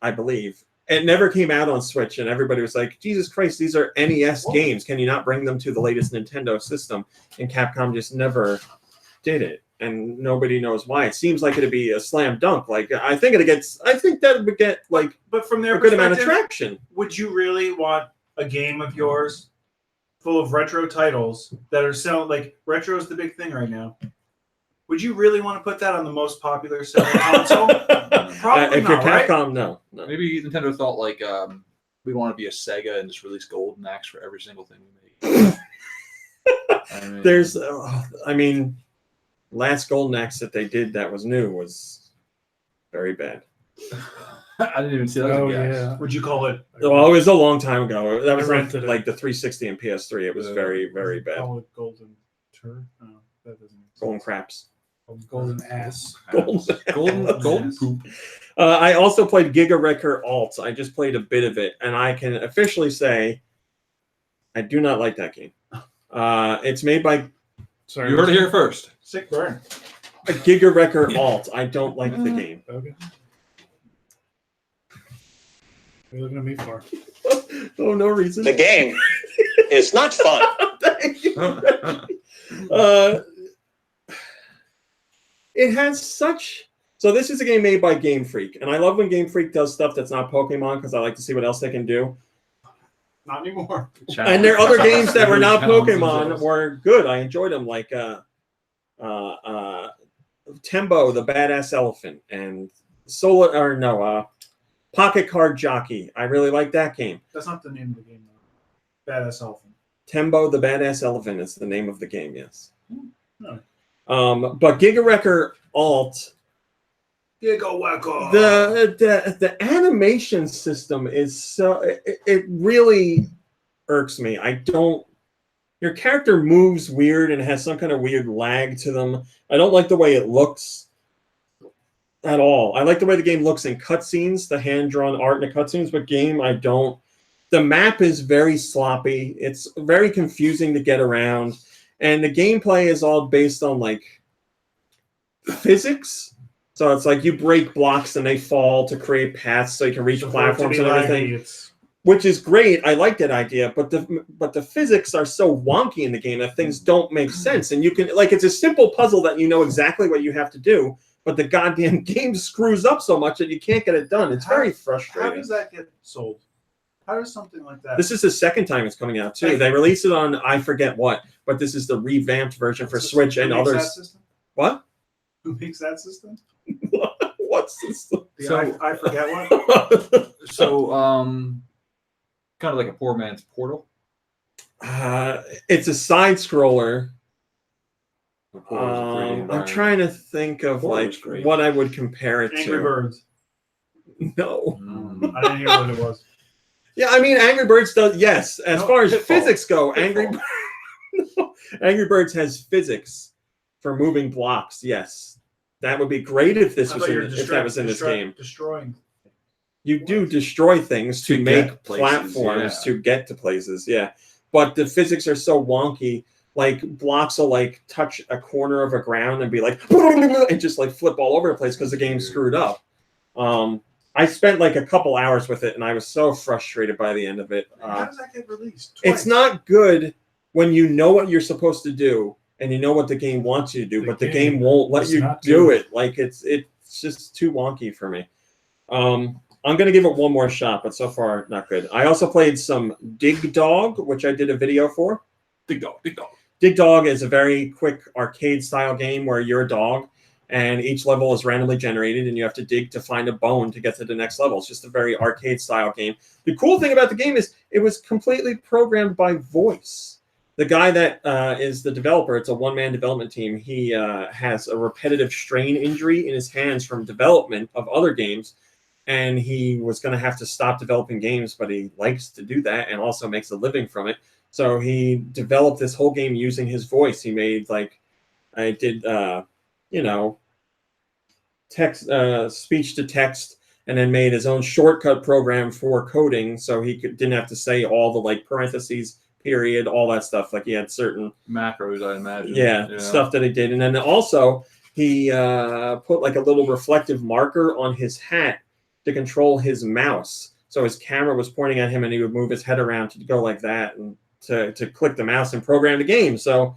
I believe it never came out on Switch, and everybody was like, "Jesus Christ, these are NES games. Can you not bring them to the latest Nintendo system?" And Capcom just never did it, and nobody knows why. It seems like it'd be a slam dunk. Like I think that would get like But from their a good amount of perspective, traction. would you really want a game of yours full of retro titles that are selling? Like retro is the big thing right now. Would you really want to put that on the most popular selling console? Probably If you're not, right? Capcom, no. Maybe Nintendo thought like we want to be a Sega and just release Golden Axe for every single thing we make. There's, I mean, last Golden Axe that they did that was new was very bad. I didn't even see that. Oh, As a guess. yeah. Would you call it? Well, it was a long time ago. That was rented it. like the 360 and PS3. It was very, very bad. Call it Golden Tur? No, that doesn't. Golden craps. Golden ass. Golden poop. I also played Giga Wrecker Alt. I just played a bit of it, and I can officially say I do not like that game. It's made by Sorry. You heard it here first. Sick burn. Giga Wrecker Alt. I don't like the game. Okay. What are you looking at me for? Oh, no reason. The game is not fun. Thank you. It has such. So this is a game made by Game Freak, and I love when Game Freak does stuff that's not Pokemon because I like to see what else they can do. Not anymore. And their other games that were not Challenge Pokemon themselves. were good. I enjoyed them, like Tembo, the Badass Elephant, and Pocket Card Jockey. I really like that game. That's not the name of the game, though. Badass Elephant. Tembo, the Badass Elephant is the name of the game. Yes. No. But Giga Wrecker Alt. Giga Wacko. The animation system is so it really irks me. Your character moves weird and has some kind of weird lag to them. I don't like the way it looks at all. I like the way the game looks in cutscenes, the hand-drawn art in the cutscenes, but game I don't. The map is very sloppy. It's very confusing to get around, and the gameplay is all based on like physics. So it's like you break blocks and they fall to create paths so you can reach platforms and everything, which is great. I like that idea, but the physics are so wonky in the game that things don't make sense. And you can it's a simple puzzle that you know exactly what you have to do, but the goddamn game screws up so much that you can't get it done. It's very frustrating. How does that get sold? How does something like that? This is the second time it's coming out too. They released it on I forget what, but this is the revamped version for Switch and others. What? Who makes that system? What's this? I forget what. So, kind of like a poor man's Portal. It's a side scroller. Portal's a 3D I'm environment. trying to think of Portal's great. what I would compare it Angry to. Birds. No. I didn't hear what it was. Yeah, I mean Angry Birds does. Yes, as far as Pitfall. physics go, Pitfall. Angry Birds has physics for moving blocks. Yes. That would be great if this was if that was in this game. Destroying. You do destroy things to To make get places, platforms yeah. to get to places, yeah. But the physics are so wonky. Like blocks will like touch a corner of a ground and be like and just like flip all over the place because the game's screwed up. I spent like a couple hours with it and I was so frustrated by the end of it. How does that get released? Twice. It's not good when you know what you're supposed to do and you know what the game wants you to do, but the game won't let does you not do do it. Like it's just too wonky for me. I'm gonna give it one more shot, but so far not good. I also played some Dig Dog, which I did a video for. Dig Dog. Dig Dog is a very quick arcade style game where you're a dog and each level is randomly generated and you have to dig to find a bone to get to the next level. It's just a very arcade style game. The cool thing about the game is it was completely programmed by voice. The guy that is the developer, it's a one-man development team. He has a repetitive strain injury in his hands from development of other games, and he was going to have to stop developing games, but he likes to do that and also makes a living from it. So he developed this whole game using his voice. He made text, speech to text, and then made his own shortcut program for coding, so he didn't have to say all the like parentheses, period, all that stuff. Like he had certain Macros, I imagine. yeah, stuff that he did. And then also he put like a little reflective marker on his hat to control his mouse. So his camera was pointing at him and he would move his head around to go like that and to click the mouse and program the game. So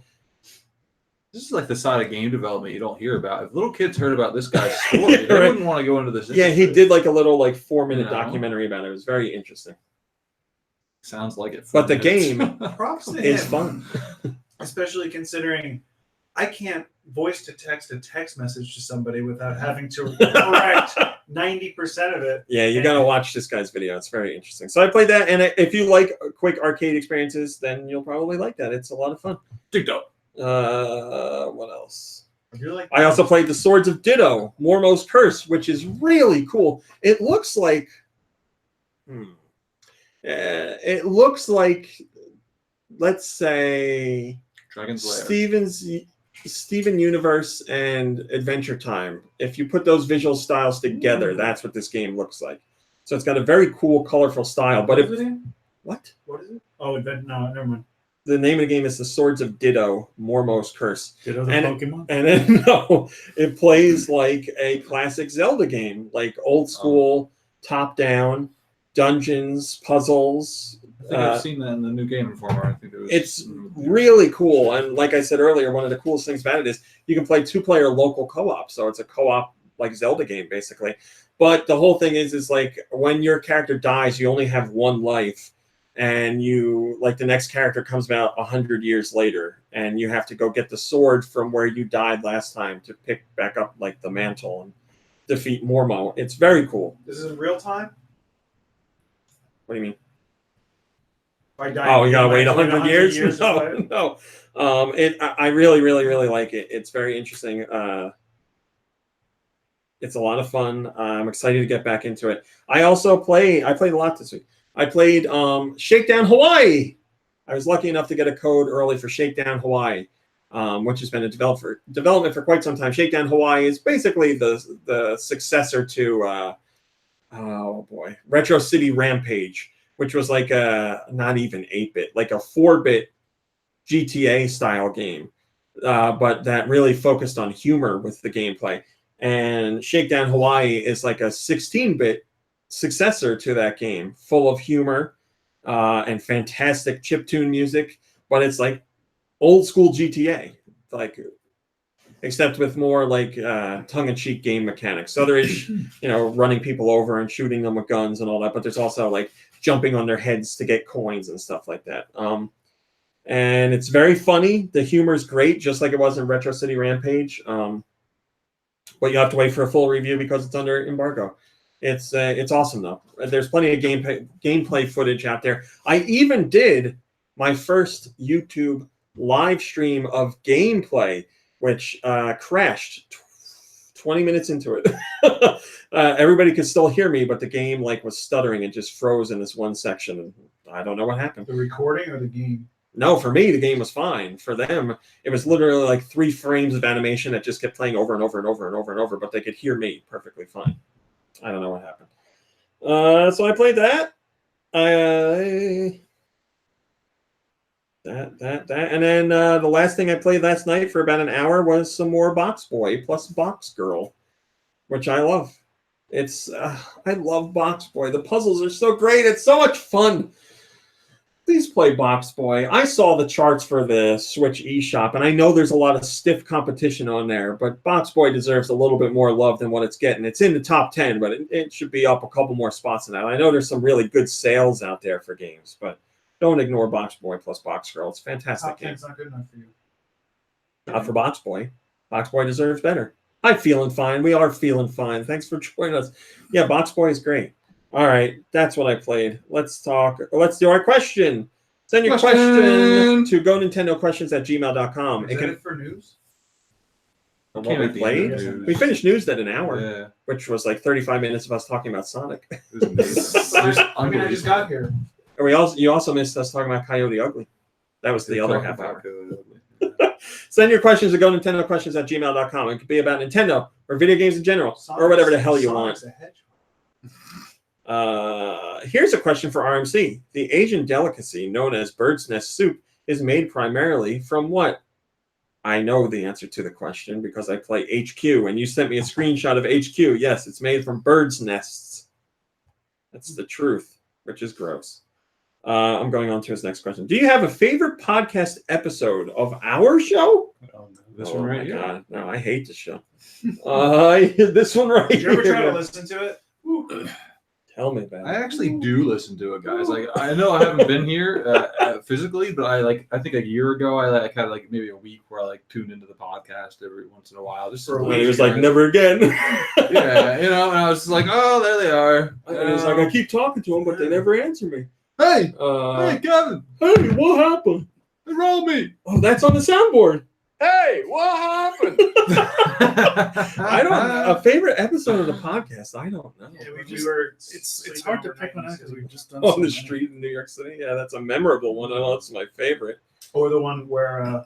This is like the side of game development you don't hear about. If little kids heard about this guy's story, they Right. wouldn't want to go into this. Yeah, he industry. did like a little 4-minute You know? documentary about it. It was very interesting. Sounds like it. But the 4 minutes. game Props to is him, fun. especially considering I can't voice to text a text message to somebody without having to correct 90% of it. Yeah, you got to watch this guy's video. It's very interesting. So I played that, and if you like quick arcade experiences, then you'll probably like that. It's a lot of fun. TikTok. What else? You're like, I also played the Swords of Ditto, Mormo's Curse, which is really cool. It looks like, let's say, Dragon's Lair. Steven Universe and Adventure Time. If you put those visual styles together, that's what this game looks like. So it's got a very cool, colorful style. But what is it? Oh, no, never mind. The name of the game is the Swords of Ditto, Mormo's Curse. Ditto the Pokemon. And then no, it plays like a classic Zelda game, like old school, top down, dungeons, puzzles. I think I've seen that in the new Game Informer. I think it's really cool. And like I said earlier, one of the coolest things about it is you can play 2-player local co-op. So it's a co-op like Zelda game, basically. But the whole thing is like when your character dies, you only have one life. And the next character comes about 100 years later, and you have to go get the sword from where you died last time to pick back up like the mantle and defeat Mormo. It's very cool. This is in real time? What do you mean? If I die, Oh, you gotta wait 100 years? to play it? No. I really, really, really like it. It's very interesting. It's a lot of fun. I'm excited to get back into it. I played a lot this week. I played Shakedown Hawaii. I was lucky enough to get a code early for Shakedown Hawaii, which has been in development for quite some time. Shakedown Hawaii is basically the successor to Retro City Rampage, which was like not even 8-bit, like a 4-bit GTA style game, but that really focused on humor with the gameplay. And Shakedown Hawaii is like a 16-bit successor to that game, full of humor and fantastic chiptune music, but it's like old school GTA, like except with more like tongue-in-cheek game mechanics. So there is, running people over and shooting them with guns and all that, but there's also like jumping on their heads to get coins and stuff like that. And it's very funny. The humor is great, just like it was in Retro City Rampage. But you have to wait for a full review because it's under embargo. It's awesome though. There's plenty of gameplay footage out there. I even did my first YouTube live stream of gameplay, which crashed 20 minutes into it. Everybody could still hear me, but the game was stuttering and just froze in this one section. And I don't know what happened. The recording or the game? No, for me, the game was fine. For them, it was literally like 3 frames of animation that just kept playing over and over and over and over and over, but they could hear me perfectly fine. I don't know what happened. So I played that. And then the last thing I played last night for about an hour was some more BoxBoy plus Box Girl, which I love. I love BoxBoy. The puzzles are so great. It's so much fun. Please play BoxBoy. I saw the charts for the Switch eShop, and I know there's a lot of stiff competition on there, but BoxBoy deserves a little bit more love than what it's getting. It's in the top 10, but it should be up a couple more spots than that. I know there's some really good sales out there for games, but don't ignore BoxBoy plus Box Girl. It's a fantastic Top game. 10's not good enough for you. Not for BoxBoy. BoxBoy deserves better. I'm feeling fine. We are feeling fine. Thanks for joining us. Yeah, BoxBoy is great. All right, that's what I played. Let's talk. Let's do our question. Send your question to GoNintendoQuestions@gmail.com. Is that it for news? What we played? We finished news at an hour, which was like 35 minutes of us talking about Sonic. It was amazing. I just got here. You also missed us talking about Coyote Ugly. That was the other half hour. Send your questions to GoNintendoQuestions@gmail.com. It could be about Nintendo or video games in general, or whatever the hell you want. Here's a question for RMC. The Asian delicacy known as bird's nest soup is made primarily from what? I know the answer to the question because I play HQ, and you sent me a screenshot of HQ. Yes, it's made from bird's nests. That's the truth, which is gross. I'm going on to his next question. Do you have a favorite podcast episode of our show? Oh, no. This Oh one my right here. God. No, I hate this show. This one right Did you ever try to here. listen to it? Tell me about I it. actually do listen to it, guys. Like, I know I haven't been here physically, but I think a year ago I had like maybe a week where I tuned into the podcast every once in a while. Just For a to And he week, was like, guys. never again. Yeah, and I was just like, oh, there they are. And he's like, I keep talking to them, but they never answer me. Hey, Hey, Kevin, what happened? roll me. Oh, that's on the soundboard. Hey, what happened? I don't. A favorite episode of the podcast? I don't know. Yeah, we We just, were it's sleeping hard to overnight pick one in out because Sydney. we've just done On so the many. street in New York City. Yeah, that's a memorable one. I know it's my favorite. Or the one where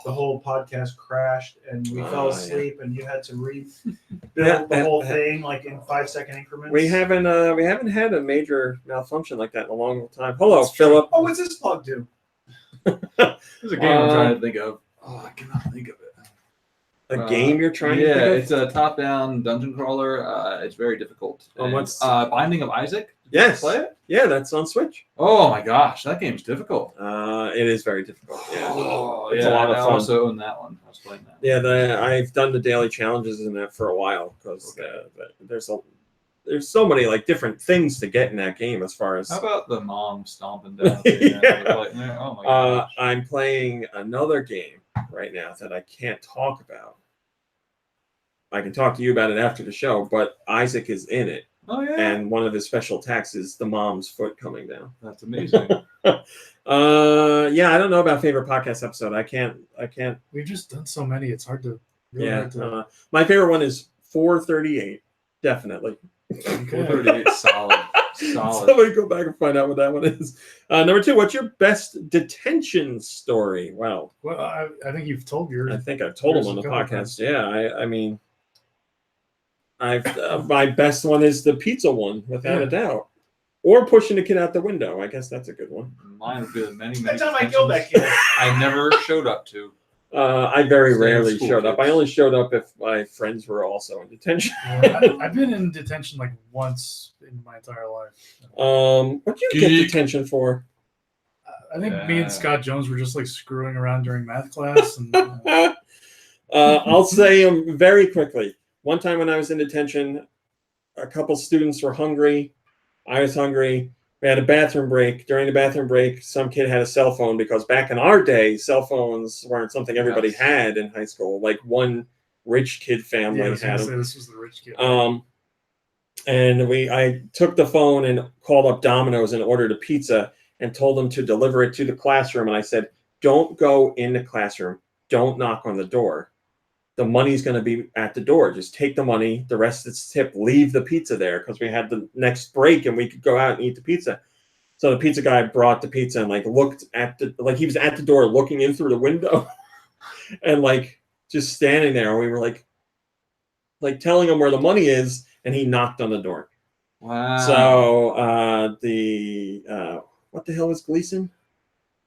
the whole podcast crashed and we fell yeah. asleep and you had to rebuild Yeah, the whole thing like in 5-second increments. We haven't had a major malfunction like that in a long time. Hello, Philip. Oh, what's this plug do? There's a game I'm trying to think of. Oh, I cannot think of it. A game you're trying to Yeah, think of? it's a top-down dungeon crawler. It's very difficult. Oh, And, what's- Binding of Isaac? Yes. Play it? Yeah, that's on Switch. Oh my gosh, that game's difficult. It is very difficult. Yeah. Oh, It's yeah, a lot of I fun. also own that one. I was playing that. Yeah, I've done the daily challenges in that for a while because there's so many like different things to get in that game as far as. How about the mom stomping down? Yeah. Like, oh my gosh. I'm playing another game right now that I can't talk about. I can talk to you about it after the show, but Isaac is in it, Oh yeah, and one of his special attacks is the mom's foot coming down. that's amazing. Yeah, I don't know about favorite podcast episode. I can't. We've just done so many. It's hard to. Really Yeah, hard to my favorite one is 438. Definitely. 438, solid. Somebody go back and find out what that one is. Number 2, what's your best detention story? Wow, Well, I think you've told I yours. think I've told Yours them on a the couple podcast. times. Yeah, I mean, my best one is the pizza one, without a doubt, or pushing a kid out the window. I guess that's a good one. Mine have been many. That time I killed that kid. I never showed up to. I very Stay in rarely school, showed up. I kids. only showed up if my friends were also in detention. I've been in detention like once in my entire life. What you get Geek. detention for? I think me Yeah. and Scott Jones were just like screwing around during math class, and I'll say them very quickly. One time when I was in detention, a couple students were hungry. I was hungry. We had a bathroom break. During the bathroom break, some kid had a cell phone because back in our day, cell phones weren't something everybody Yes. had in high school. Like one rich kid family yeah, I was gonna had say them. this was the rich kid. And I took the phone and called up Domino's and ordered a pizza and told them to deliver it to the classroom. And I said, don't go in the classroom. Don't knock on the door. The money's going to be at the door. Just take the money. The rest is tip. Leave the pizza there because we had the next break and we could go out and eat the pizza. So the pizza guy brought the pizza and like looked at he was at the door looking in through the window and like just standing there. And we were like telling him where the money is. And he knocked on the door. Wow. So what the hell was Gleason?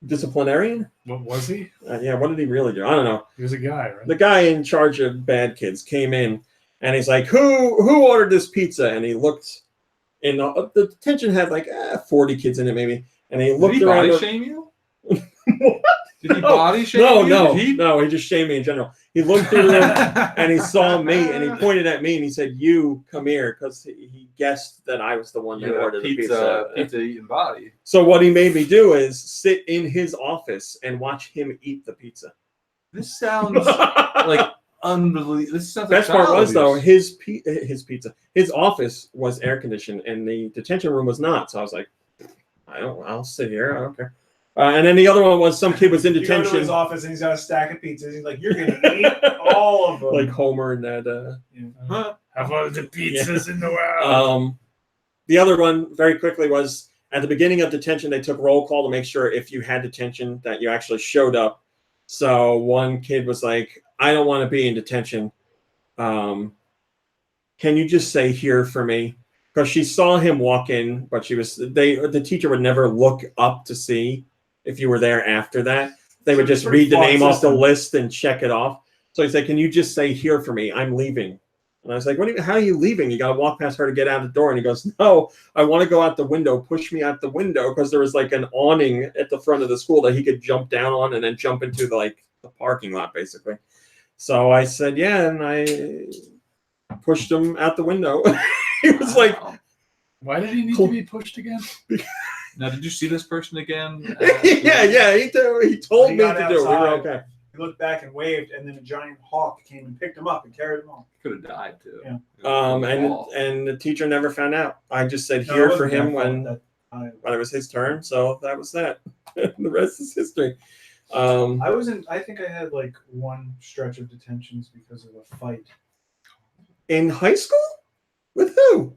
Disciplinarian? What was he? Yeah, what did he really do? I don't know. He was a guy, right? The guy in charge of bad kids came in and he's like, who ordered this pizza? And he looked and the detention had like 40 kids in it maybe. And he Did looked he around. body shame you? What? Did he body shame you? No, Did he? no, he just shamed me in general. He looked through the room and he saw me and he pointed at me and he said, you come here, because he guessed that I was the one that Yeah, ordered the pizza pizza. eating body. So what he made me do is sit in his office and watch him eat the pizza. This sounds like unbelievable. This sounds like Best part child was though abuse. his office was air conditioned and the detention room was not. So I was like, I'll sit here. I don't care. And then the other one was some kid was in You go to his detention, office and he's got a stack of pizzas. He's like, you're gonna eat all of them. like Homer and that. Have all the pizzas in the world. The other one, very quickly, was at the beginning of detention, they took roll call to make sure if you had detention that you actually showed up. So one kid was like, I don't want to be in detention. Can you just say here for me? Because she saw him walk in, but the teacher would never look up to see if you were there after that. They would just Pretty read the flawed name off the system. list and check it off. So he said, can you just say here for me? I'm leaving. And I was like, how are you leaving? You got to walk past her to get out the door. And he goes, no, I want to go out the window. Push me out the window because there was like an awning at the front of the school that he could jump down on and then jump into the parking lot, basically. So I said, yeah, and I pushed him out the window. He was like, Wow. Why did he need to be pushed again? Now, did you see this person again? yeah, he told When he me got to do it. We were outside, okay. He looked back and waved, and then a giant hawk came and picked him up and carried him off. Could have died too. Yeah. And the teacher never found out. I just said No, here it for wasn't him their fault when that time. it was his turn. So that was that. The rest is history. I think I had like one stretch of detentions because of a fight. In high school? With who?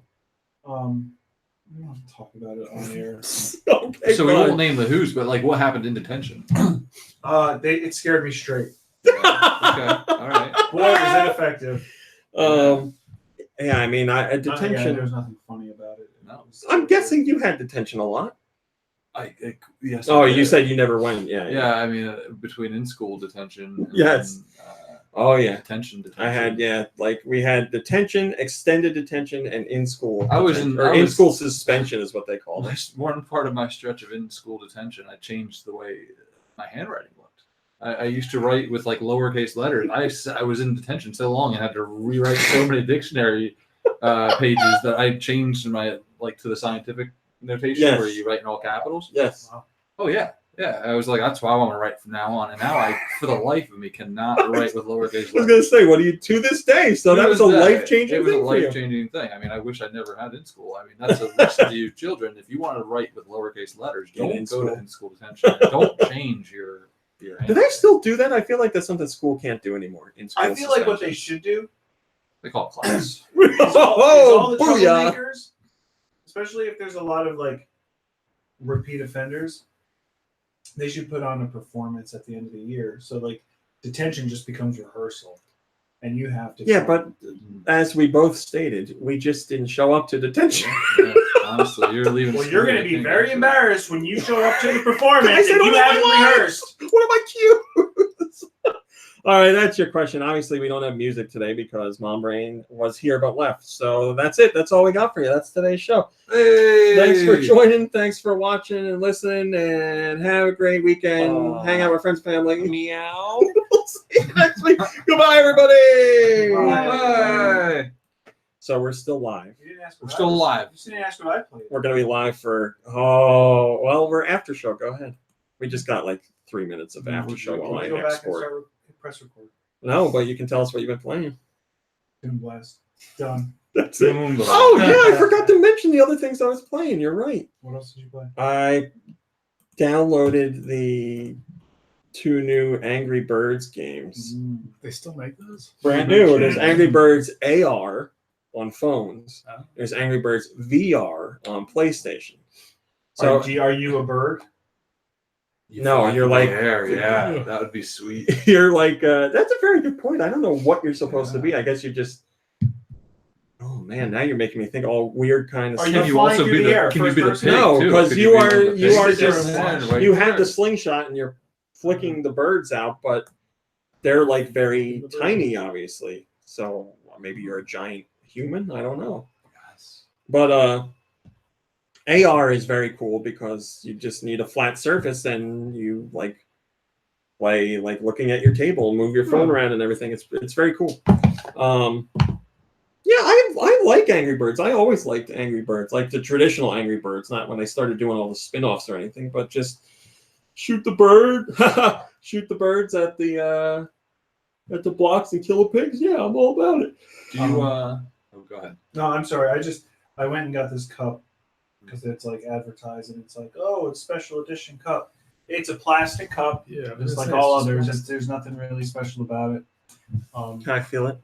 We don't have to talk about it on air. Okay, So we fine. won't name the who's, but like what happened in detention? It scared me straight. Okay, all right. Boy, was ineffective. Yeah, I mean, detention. There's nothing funny about it. No. I'm guessing you had detention a lot. Yes. Oh, I you did. said you never went. Yeah. Yeah, I mean, between in-school detention. And Yes. then, Oh yeah. detention. I had like we had detention, extended detention, and in-school. I was detention, in- or I was- in-school suspension is what they called it. One part of my stretch of in-school detention, I changed the way my handwriting looked. I used to write with like lowercase letters. I was in detention so long and had to rewrite so many dictionary pages that I changed my to the scientific notation Yes. where you write in all capitals. Yes. Oh yeah. Yeah, I was like, that's why I want to write from now on. And now I, for the life of me, cannot write with lowercase I was letters. gonna say, what do you to this day? So that was a life-changing It was a thing for you. life-changing thing. I mean, I wish I never had in school. I mean, that's a lesson to you children. If you want to write with lowercase letters, In don't go school. to in-school detention. Don't change your Do handwriting. they still do that? I feel like that's something school can't do anymore. In school I feel like what they should do They call it class. is all Oh, the booyah! troublemakers, especially if there's a lot of like repeat offenders, they should put on a performance at the end of the year. So like detention just becomes rehearsal, and you have to. Yeah, but as we both stated, we just didn't show up to detention. Yeah, honestly, you're leaving. Well, you're going to be very embarrassed when you show up to the performance I said, and you "What am I haven't like?" rehearsed. What are my cues? All right, that's your question. Obviously, we don't have music today because Mom Brain was here but left. So that's it. That's all we got for you. That's today's show. Hey! Thanks for joining. Thanks for watching and listening. And have a great weekend. Hang out with friends, family. Meow. We'll see you next week. Goodbye, everybody. Bye. So we're still live. You didn't ask We're what still I was- alive. You didn't ask what I played. We're going to be live for, we're after show. Go ahead. We just got like 3 minutes of after show while I Can we go back and export. start press record? No, but you can tell us what you've been playing. Doom Blast. Done. That's it. Boom. Oh, yeah, I forgot to mention the other things I was playing. You're right. What else did you play? I downloaded the 2 new Angry Birds games. They still make those? Brand new. There's Angry Birds AR on phones. Oh. There's Angry Birds VR on PlayStation. So Are you a bird? No, you're like- yeah, that would be sweet. you're like, that's a very good point. I don't know what you're supposed to be. I guess you're just. Oh man, now you're making me think all weird kind of Are stuff. Can you flying also through be the air, the? Can you be the first pig person? No, too? 'cause Could you be are- the you pig? are Sit there just- and stand right You there. have the slingshot and you're flicking the birds out, but they're like very tiny, obviously. So maybe you're a giant human. I don't know. Yes. But AR is very cool because you just need a flat surface and you like play like looking at your table, move your phone around and everything. It's very cool. Yeah, I like Angry Birds. I always liked Angry Birds, like the traditional Angry Birds, not when they started doing all the spin-offs or anything, but just shoot the bird, shoot the birds at the blocks and kill the pigs. Yeah, I'm all about it. Do you? Oh, go ahead. No, I'm sorry. I went and got this cup because it's like advertised and it's like, oh, it's special edition cup. It's a plastic cup, Yeah, just like all others. There's nothing really special about it. Can I feel it?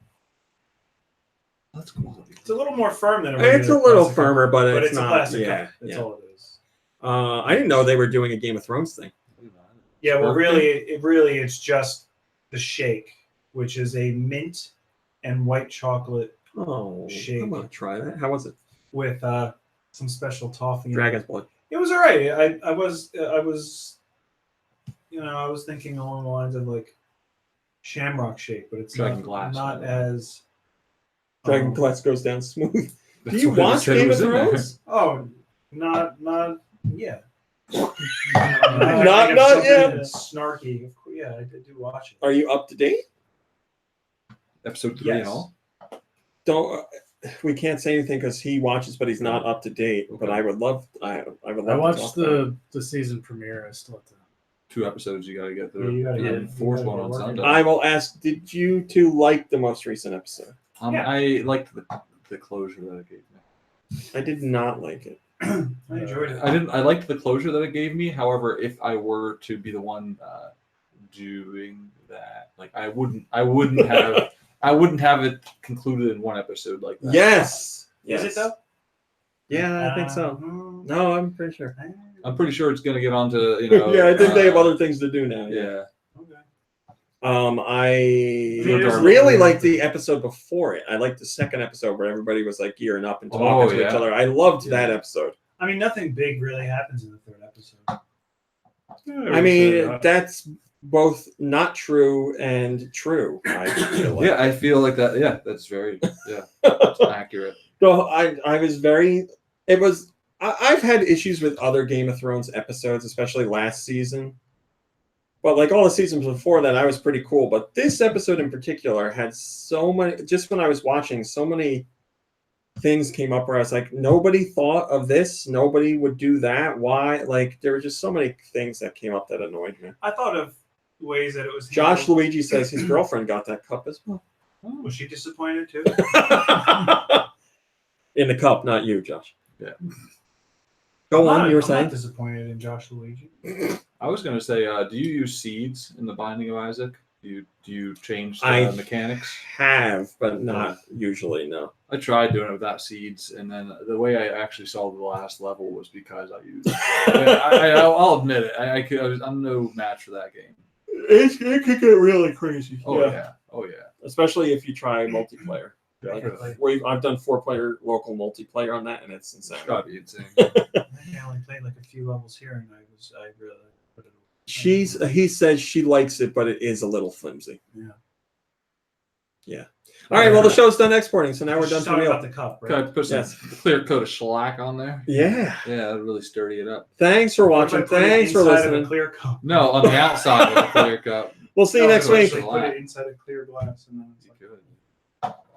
That's cool. It's a little more firm than It's a little plastic firmer, cup, but but it's it's a not. plastic Yeah, cup. That's yeah. all it is. I didn't know they were doing a Game of Thrones thing. Yeah, well, really, it's just the shake, which is a mint and white chocolate Oh, Shake. I'm gonna try that. How was it? with some special toffee. in it. Dragon's Blood. It was all right. I was thinking along the lines of like Shamrock Shake, but it's Dragon Glass, not yeah. as Dragon Glass goes down smooth. Do That's you what it watch said Game of was in there. Thrones? Oh, not yeah. Not yet. Snarky. Yeah, I did watch it. Are you up to date? Episode 3 Yes. and all. Don't. We can't say anything because he watches, but he's not up to date. But I would love. I would love. I to watched talk about the season premiere. I still have to. 2 episodes you got to get Yeah, through. you gotta and get- then you 4th gotta one get on working. Sunday. it. I will ask. Did you two like the most recent episode? Yeah. I liked the closure that it gave me. I did not like it. I enjoyed it. I liked the closure that it gave me. However, if I were to be the one doing that, like I wouldn't have it concluded in one episode like that. Yes. Is it though? Yeah, I think so. Hmm. No, I'm pretty sure. I'm pretty sure it's gonna get onto Yeah, I think they have other things to do now. Yeah. Okay. I There's really a- liked the episode before it. I liked the second episode where everybody was like gearing up and talking Oh, to each yeah. other. I loved Yeah. that episode. I mean, nothing big really happens in the 3rd episode. I mean, that's both not true and true. I feel like. Yeah, I feel like that. Yeah, that's very that's accurate. So I was very. It was. I've had issues with other Game of Thrones episodes, especially last season. But like all the seasons before that, I was pretty cool. But this episode in particular had so many. Just when I was watching, so many things came up where I was like, nobody thought of this. Nobody would do that. Why? Like there were just so many things that came up that annoyed me. I thought of ways that it was. Josh handled. Luigi says his girlfriend got that cup as well. Was she disappointed too? In the cup, not you, Josh. Yeah. Go on, you were I'm saying. not disappointed in Josh Luigi. I was gonna say, do you use seeds in the Binding of Isaac? Do you change the I mechanics? Have, but not usually. No. I tried doing it without seeds, and then the way I actually solved the last level was because I used. I'll admit it. I'm no match for that game. It could get really crazy. Oh yeah. Oh yeah. Especially if you try multiplayer. Like, Definitely. I've done 4-player local multiplayer on that, and it's insane. It's gotta be insane. I think I only played like a few levels here, and I really put it. He says she likes it, but it is a little flimsy. Yeah. Yeah. All right. Well, the show's done exporting, so now we're done She's for talking meal. about the cup, Could I right? put some Yes. clear coat of shellac on there? Yeah. Yeah, that'd really sturdy it up. Thanks for What if I watching. put it Thanks for inside of a listening. clear cup. No, on the outside of a clear cup. We'll see you No, next so week. actually put it inside a clear glass, and then it's You like, could.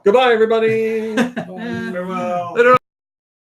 Goodbye, everybody. farewell. Later.